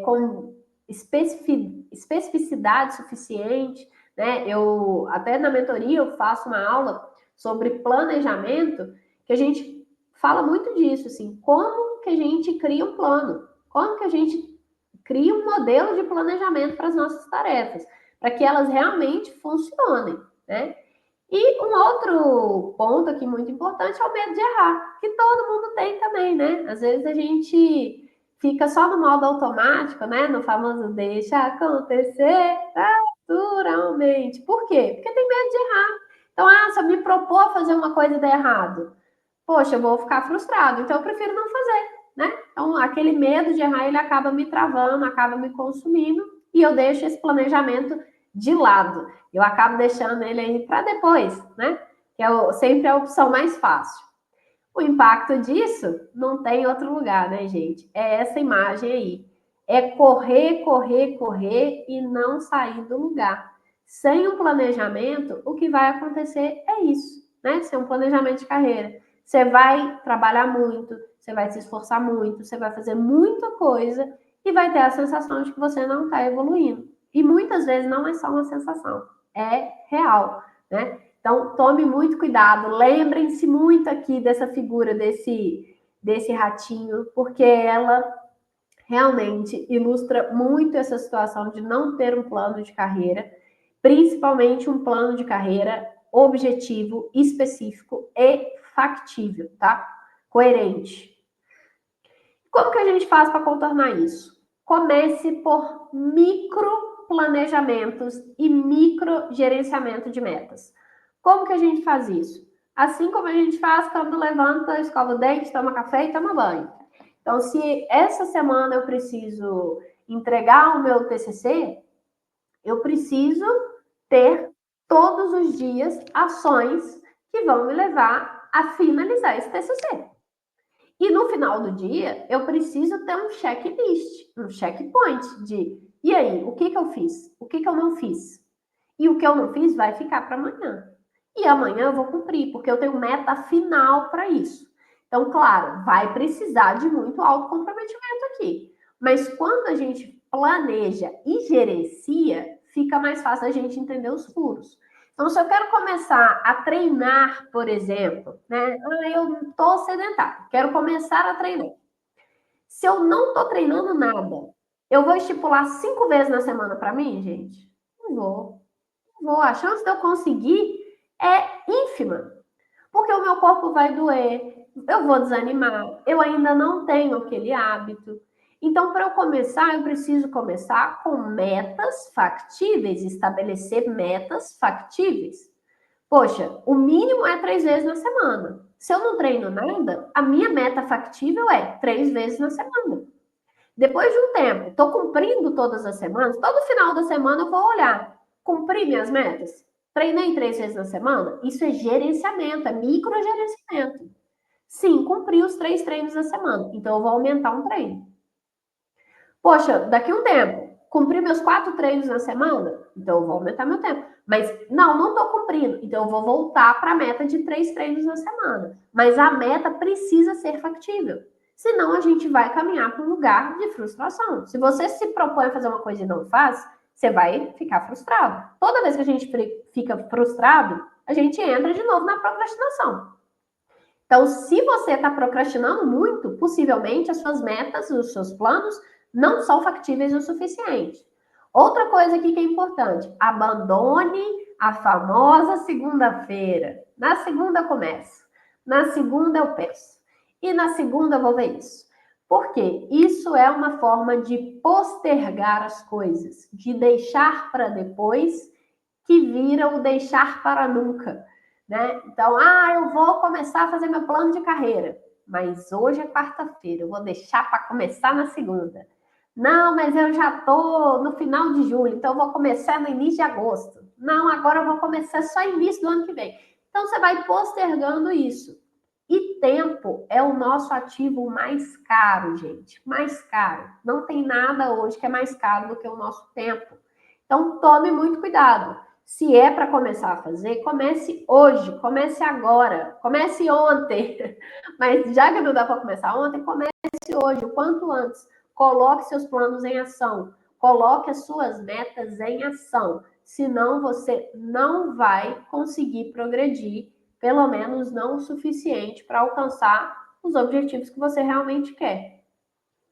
com especificidade suficiente, né? Eu até na mentoria eu faço uma aula sobre planejamento, que a gente fala muito disso, assim, como que a gente cria um plano, como que a gente cria um modelo de planejamento para as nossas tarefas, para que elas realmente funcionem, né? E um outro ponto aqui muito importante é o medo de errar, que todo mundo tem também, né? Às vezes a gente fica só no modo automático, né? No famoso deixa acontecer naturalmente. Por quê? Porque tem medo de errar. Então, se eu me propor a fazer uma coisa e der errado, poxa, eu vou ficar frustrado, então eu prefiro não fazer, né? Então, aquele medo de errar, ele acaba me travando, acaba me consumindo, e eu deixo esse planejamento de lado. Eu acabo deixando ele aí para depois, né? Que é sempre a opção mais fácil. O impacto disso não tem outro lugar, né, gente? É essa imagem aí. É correr, correr, correr e não sair do lugar. Sem um planejamento, o que vai acontecer é isso, né? Sem um planejamento de carreira. Você vai trabalhar muito, você vai se esforçar muito, você vai fazer muita coisa e vai ter a sensação de que você não está evoluindo. E muitas vezes não é só uma sensação, é real, né? Então, tome muito cuidado. Lembrem-se muito aqui dessa figura desse ratinho, porque ela realmente ilustra muito essa situação de não ter um plano de carreira, principalmente um plano de carreira objetivo, específico e factível, tá? Coerente. Como que a gente faz para contornar isso? Comece por micro planejamentos e micro gerenciamento de metas. Como que a gente faz isso? Assim como a gente faz quando levanta, escova o dente, toma café e toma banho. Então, se essa semana eu preciso entregar o meu TCC, eu preciso ter todos os dias ações que vão me levar a finalizar esse TCC. E no final do dia, eu preciso ter um checklist, um checkpoint de e aí, o que eu fiz? O que eu não fiz? E o que eu não fiz vai ficar para amanhã. E amanhã eu vou cumprir, porque eu tenho meta final para isso. Então, claro, vai precisar de muito autocomprometimento aqui. Mas quando a gente planeja e gerencia, fica mais fácil a gente entender os furos. Então, se eu quero começar a treinar, por exemplo, né? Eu estou sedentário, quero começar a treinar. Se eu não estou treinando nada, eu vou estipular 5 vezes na semana para mim, gente? Não vou. Não vou. A chance de eu conseguir é ínfima. Porque o meu corpo vai doer, eu vou desanimar, eu ainda não tenho aquele hábito. Então, para eu começar, eu preciso começar com metas factíveis, estabelecer metas factíveis. Poxa, o mínimo é 3 vezes na semana. Se eu não treino nada, a minha meta factível é 3 vezes na semana. Depois de um tempo, estou cumprindo todas as semanas, todo final da semana eu vou olhar, cumpri minhas metas? Treinei 3 vezes na semana? Isso é gerenciamento, é microgerenciamento. Sim, cumpri os 3 treinos na semana, então eu vou aumentar um treino. Poxa, daqui a um tempo, cumpri meus 4 treinos na semana? Então eu vou aumentar meu tempo. Mas não estou cumprindo, então eu vou voltar para a meta de 3 treinos na semana. Mas a meta precisa ser factível. Senão a gente vai caminhar para um lugar de frustração. Se você se propõe a fazer uma coisa e não faz, você vai ficar frustrado. Toda vez que a gente fica frustrado, a gente entra de novo na procrastinação. Então, se você está procrastinando muito, possivelmente as suas metas, os seus planos não são factíveis o suficiente. Outra coisa aqui que é importante, abandone a famosa segunda-feira. Na segunda eu começo, na segunda eu peço, e na segunda eu vou ver isso. Por quê? Isso é uma forma de postergar as coisas, de deixar para depois, que vira o deixar para nunca. Né? Então, eu vou começar a fazer meu plano de carreira, mas hoje é quarta-feira, eu vou deixar para começar na segunda. Não, mas eu já estou no final de julho, então eu vou começar no início de agosto. Não, agora eu vou começar só no início do ano que vem. Então, você vai postergando isso. E tempo é o nosso ativo mais caro, gente. Mais caro. Não tem nada hoje que é mais caro do que o nosso tempo. Então, tome muito cuidado. Se é para começar a fazer, comece hoje, comece agora, comece ontem. Mas já que não dá para começar ontem, comece hoje, o quanto antes. Coloque seus planos em ação, coloque as suas metas em ação. Senão você não vai conseguir progredir, pelo menos não o suficiente para alcançar os objetivos que você realmente quer.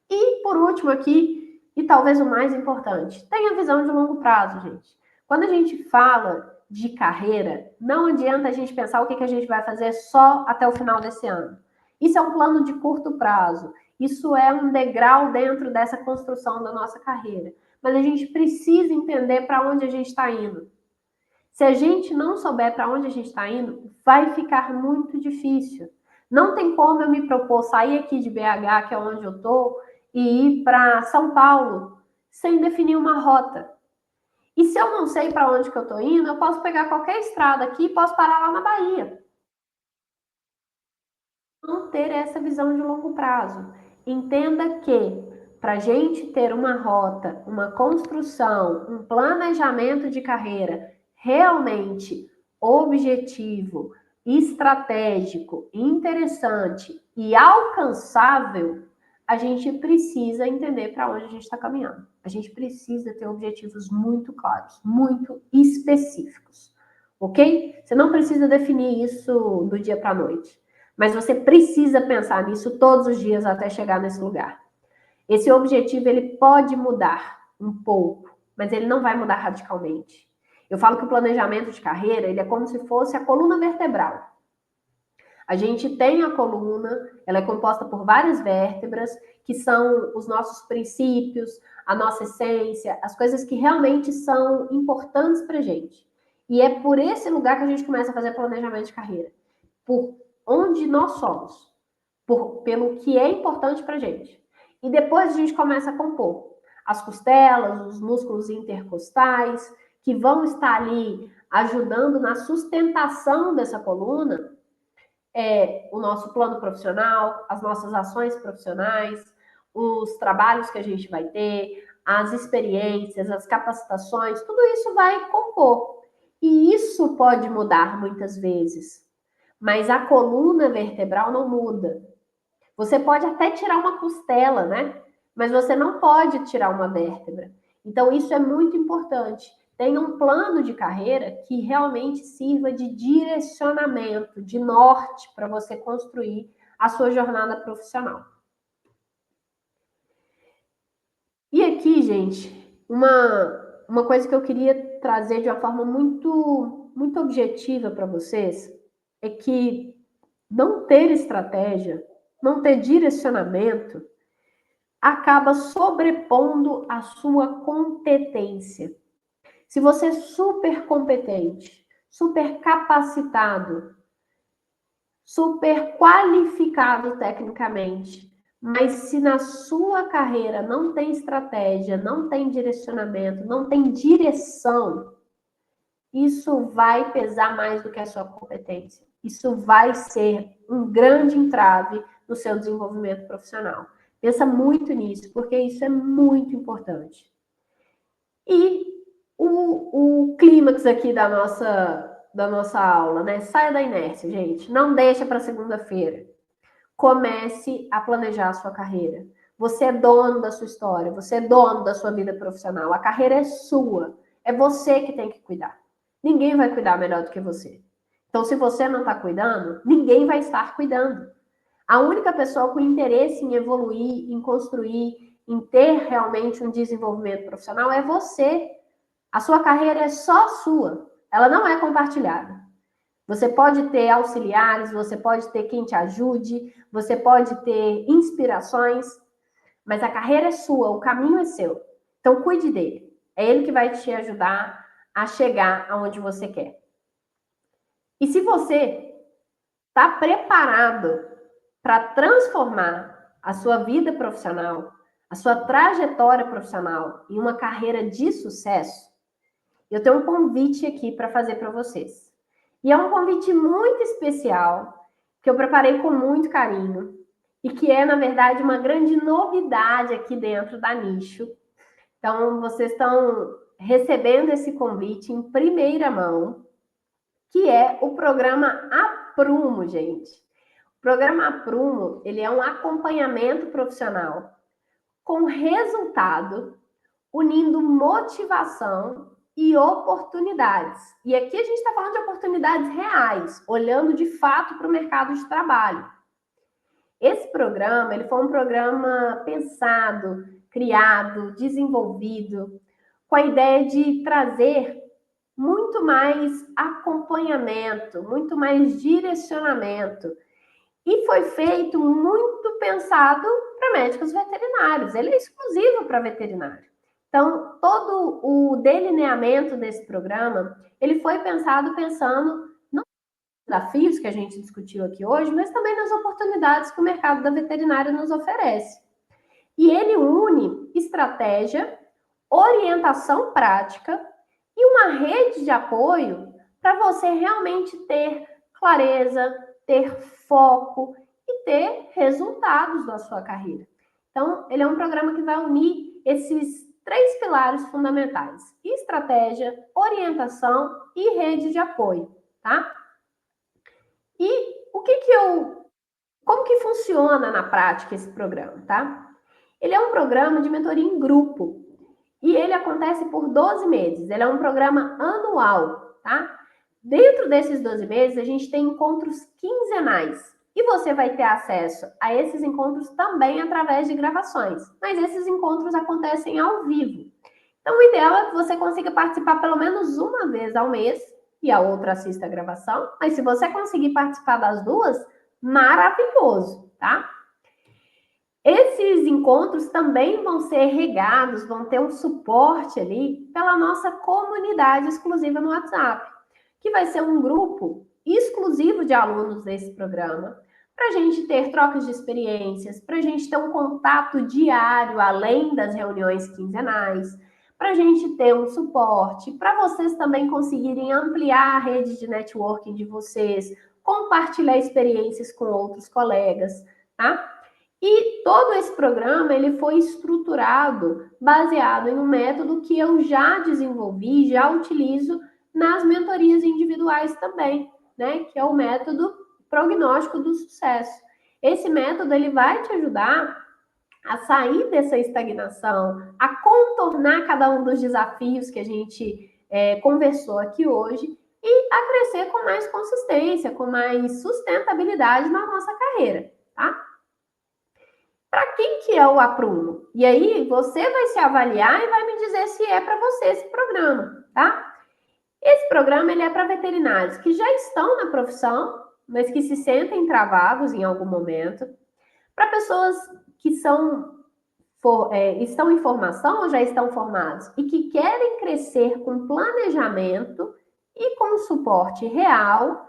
E por último aqui, e talvez o mais importante, tenha visão de longo prazo, gente. Quando a gente fala de carreira, não adianta a gente pensar o que a gente vai fazer só até o final desse ano. Isso é um plano de curto prazo. Isso é um degrau dentro dessa construção da nossa carreira. Mas a gente precisa entender para onde a gente está indo. Se a gente não souber para onde a gente está indo, vai ficar muito difícil. Não tem como eu me propor sair aqui de BH, que é onde eu estou, e ir para São Paulo sem definir uma rota. E se eu não sei para onde que eu estou indo, eu posso pegar qualquer estrada aqui e posso parar lá na Bahia. Não ter essa visão de longo prazo. Entenda que para a gente ter uma rota, uma construção, um planejamento de carreira realmente objetivo, estratégico, interessante e alcançável, a gente precisa entender para onde a gente está caminhando. A gente precisa ter objetivos muito claros, muito específicos, ok? Você não precisa definir isso do dia para a noite. Mas você precisa pensar nisso todos os dias até chegar nesse lugar. Esse objetivo ele pode mudar um pouco, mas ele não vai mudar radicalmente. Eu falo que o planejamento de carreira ele é como se fosse a coluna vertebral. A gente tem a coluna, ela é composta por várias vértebras, que são os nossos princípios, a nossa essência, as coisas que realmente são importantes para a gente. E é por esse lugar que a gente começa a fazer planejamento de carreira. Por onde nós somos, pelo que é importante para a gente. E depois a gente começa a compor as costelas, os músculos intercostais, que vão estar ali ajudando na sustentação dessa coluna, o nosso plano profissional, as nossas ações profissionais, os trabalhos que a gente vai ter, as experiências, as capacitações, tudo isso vai compor. E isso pode mudar muitas vezes, mas a coluna vertebral não muda. Você pode até tirar uma costela, né? Mas você não pode tirar uma vértebra. Então, isso é muito importante. Tenha um plano de carreira que realmente sirva de direcionamento, de norte para você construir a sua jornada profissional. E aqui, gente, uma coisa que eu queria trazer de uma forma muito objetiva para vocês é que não ter estratégia, não ter direcionamento, acaba sobrepondo a sua competência. Se você é super competente, super capacitado, super qualificado tecnicamente, mas se na sua carreira não tem estratégia, não tem direcionamento, não tem direção, isso vai pesar mais do que a sua competência. Isso vai ser um grande entrave no seu desenvolvimento profissional. Pensa muito nisso, porque isso é muito importante. E o clímax aqui da nossa aula, né? Saia da inércia, gente. Não deixa para segunda-feira. Comece a planejar a sua carreira. Você é dono da sua história, você é dono da sua vida profissional. A carreira é sua. É você que tem que cuidar. Ninguém vai cuidar melhor do que você. Então, se você não está cuidando, ninguém vai estar cuidando. A única pessoa com interesse em evoluir, em construir, em ter realmente um desenvolvimento profissional é você. A sua carreira é só sua. Ela não é compartilhada. Você pode ter auxiliares, você pode ter quem te ajude, você pode ter inspirações, mas a carreira é sua, o caminho é seu. Então, cuide dele. É ele que vai te ajudar a chegar aonde você quer. E se você está preparado para transformar a sua vida profissional, a sua trajetória profissional em uma carreira de sucesso, eu tenho um convite aqui para fazer para vocês. E é um convite muito especial, que eu preparei com muito carinho, e que é, na verdade, uma grande novidade aqui dentro da Nicho. Então, vocês estão recebendo esse convite em primeira mão, que é o programa Aprumo, gente. O programa Aprumo, ele é um acompanhamento profissional com resultado, unindo motivação e oportunidades. E aqui a gente está falando de oportunidades reais, olhando de fato para o mercado de trabalho. Esse programa, ele foi um programa pensado, criado, desenvolvido, com a ideia de trazer muito mais acompanhamento, muito mais direcionamento. E foi feito muito pensado para médicos veterinários. Ele é exclusivo para veterinário. Então, todo o delineamento desse programa, ele foi pensado pensando desafios que a gente discutiu aqui hoje, mas também nas oportunidades que o mercado da veterinária nos oferece. E ele une estratégia, orientação prática e uma rede de apoio para você realmente ter clareza, ter foco e ter resultados na sua carreira. Então, ele é um programa que vai unir esses 3 pilares fundamentais: estratégia, orientação e rede de apoio, tá? E como que funciona na prática esse programa, tá? Ele é um programa de mentoria em grupo e ele acontece por 12 meses. Ele é um programa anual, tá? Dentro desses 12 meses, a gente tem encontros quinzenais. E você vai ter acesso a esses encontros também através de gravações. Mas esses encontros acontecem ao vivo. Então, o ideal é que você consiga participar pelo menos uma vez ao mês e a outra assista a gravação. Mas se você conseguir participar das duas, maravilhoso, tá? Esses encontros também vão ser regados, vão ter um suporte ali pela nossa comunidade exclusiva no WhatsApp, que vai ser um grupo exclusivo de alunos desse programa, para a gente ter trocas de experiências, para a gente ter um contato diário, além das reuniões quinzenais, para a gente ter um suporte, para vocês também conseguirem ampliar a rede de networking de vocês, compartilhar experiências com outros colegas, tá? E todo esse programa ele foi estruturado baseado em um método que eu já desenvolvi, já utilizo nas mentorias individuais também, né? Que é o método prognóstico do sucesso. Esse método ele vai te ajudar a sair dessa estagnação, a contornar cada um dos desafios que a gente conversou aqui hoje e a crescer com mais consistência, com mais sustentabilidade na nossa carreira, tá? Para quem que é o aprumo? E aí você vai se avaliar e vai me dizer se é para você esse programa, tá? Esse programa ele é para veterinários que já estão na profissão, mas que se sentem travados em algum momento, para pessoas que estão em formação ou já estão formados e que querem crescer com planejamento e com suporte real,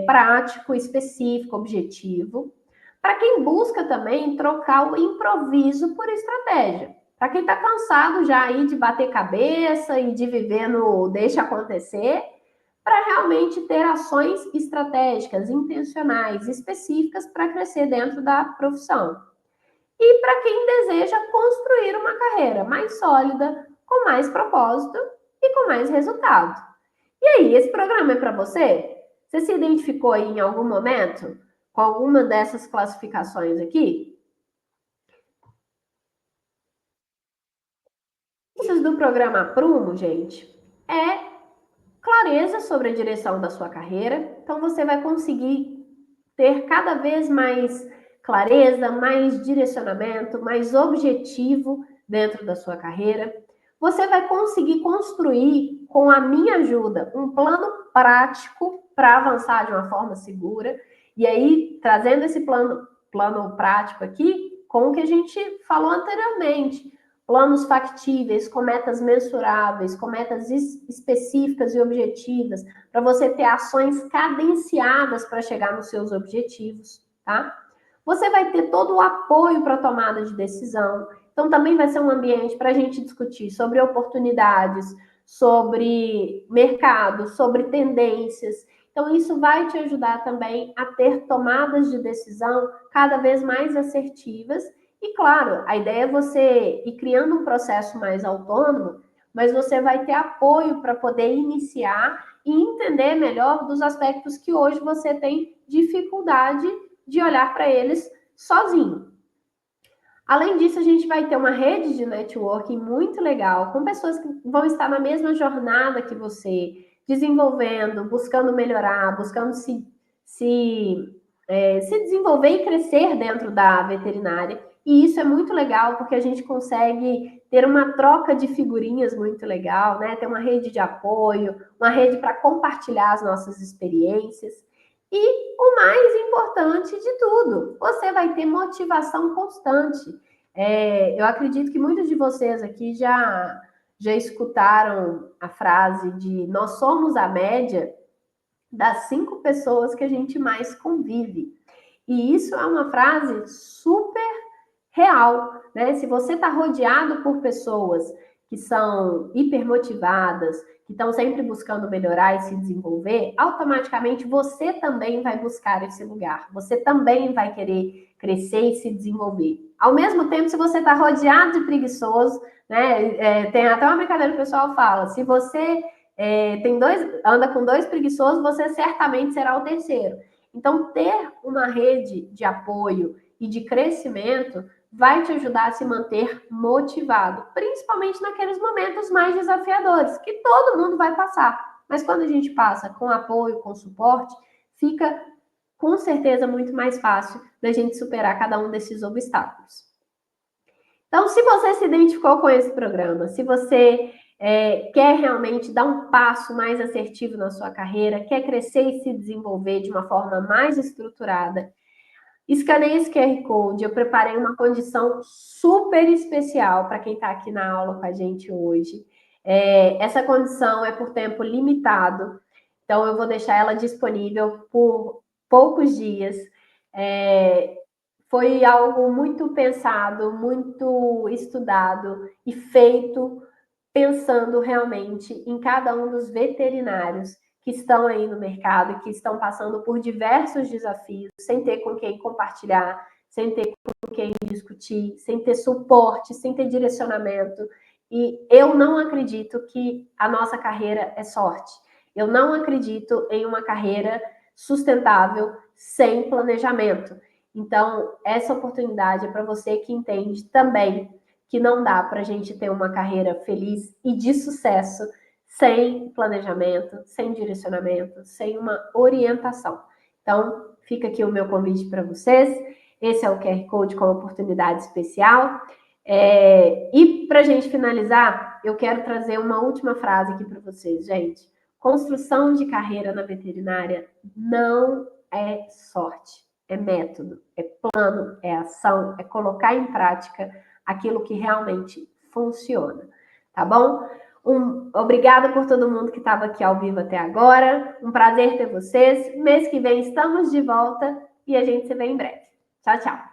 prático, específico, objetivo. Para quem busca também trocar o improviso por estratégia. Para quem está cansado já aí de bater cabeça e de viver no deixa acontecer, para realmente ter ações estratégicas, intencionais, específicas para crescer dentro da profissão. E para quem deseja construir uma carreira mais sólida, com mais propósito e com mais resultado. E aí, esse programa é para você? Você se identificou aí em algum momento com alguma dessas classificações aqui? Isso do programa Prumo, gente, é clareza sobre a direção da sua carreira. Então, você vai conseguir ter cada vez mais clareza, mais direcionamento, mais objetivo dentro da sua carreira. Você vai conseguir construir, com a minha ajuda, um plano prático para avançar de uma forma segura. E aí, trazendo esse plano prático aqui, com o que a gente falou anteriormente. Planos factíveis, com metas mensuráveis, com metas específicas e objetivas, para você ter ações cadenciadas para chegar nos seus objetivos, tá? Você vai ter todo o apoio para a tomada de decisão. Então, também vai ser um ambiente para a gente discutir sobre oportunidades, sobre mercado, sobre tendências. Então, isso vai te ajudar também a ter tomadas de decisão cada vez mais assertivas. E, claro, a ideia é você ir criando um processo mais autônomo, mas você vai ter apoio para poder iniciar e entender melhor dos aspectos que hoje você tem dificuldade de olhar para eles sozinho. Além disso, a gente vai ter uma rede de networking muito legal, com pessoas que vão estar na mesma jornada que você, desenvolvendo, buscando melhorar, buscando se desenvolver e crescer dentro da veterinária. E isso é muito legal, porque a gente consegue ter uma troca de figurinhas muito legal, né? Ter uma rede de apoio, uma rede para compartilhar as nossas experiências. E o mais importante de tudo, você vai ter motivação constante. Eu acredito que muitos de vocês aqui já escutaram a frase de nós somos a média das 5 pessoas que a gente mais convive. E isso é uma frase super real, né? Se você está rodeado por pessoas que são hipermotivadas, que estão sempre buscando melhorar e se desenvolver, automaticamente você também vai buscar esse lugar. Você também vai querer crescer e se desenvolver. Ao mesmo tempo, se você está rodeado de preguiçoso, né? Tem até uma brincadeira que o pessoal fala: se você anda com 2 preguiçosos, você certamente será o terceiro. Então, ter uma rede de apoio e de crescimento vai te ajudar a se manter motivado, principalmente naqueles momentos mais desafiadores, que todo mundo vai passar. Mas quando a gente passa com apoio, com suporte, fica com certeza muito mais fácil da gente superar cada um desses obstáculos. Então, se você se identificou com esse programa, se você quer realmente dar um passo mais assertivo na sua carreira, quer crescer e se desenvolver de uma forma mais estruturada, escaneie esse QR Code. Eu preparei uma condição super especial para quem está aqui na aula com a gente hoje. Essa condição é por tempo limitado, então eu vou deixar ela disponível por poucos dias. Foi algo muito pensado, muito estudado e feito pensando realmente em cada um dos veterinários que estão aí no mercado e que estão passando por diversos desafios, sem ter com quem compartilhar, sem ter com quem discutir, sem ter suporte, sem ter direcionamento. E eu não acredito que a nossa carreira é sorte. Eu não acredito em uma carreira sustentável sem planejamento. Então, essa oportunidade é para você que entende também que não dá para a gente ter uma carreira feliz e de sucesso sem planejamento, sem direcionamento, sem uma orientação. Então, fica aqui o meu convite para vocês. Esse é o QR Code com oportunidade especial. E para a gente finalizar, eu quero trazer uma última frase aqui para vocês, gente. Construção de carreira na veterinária não é sorte, é método, é plano, é ação, é colocar em prática aquilo que realmente funciona, tá bom? Obrigada por todo mundo que estava aqui ao vivo até agora. Um prazer ter vocês. Mês que vem estamos de volta e a gente se vê em breve. Tchau, tchau.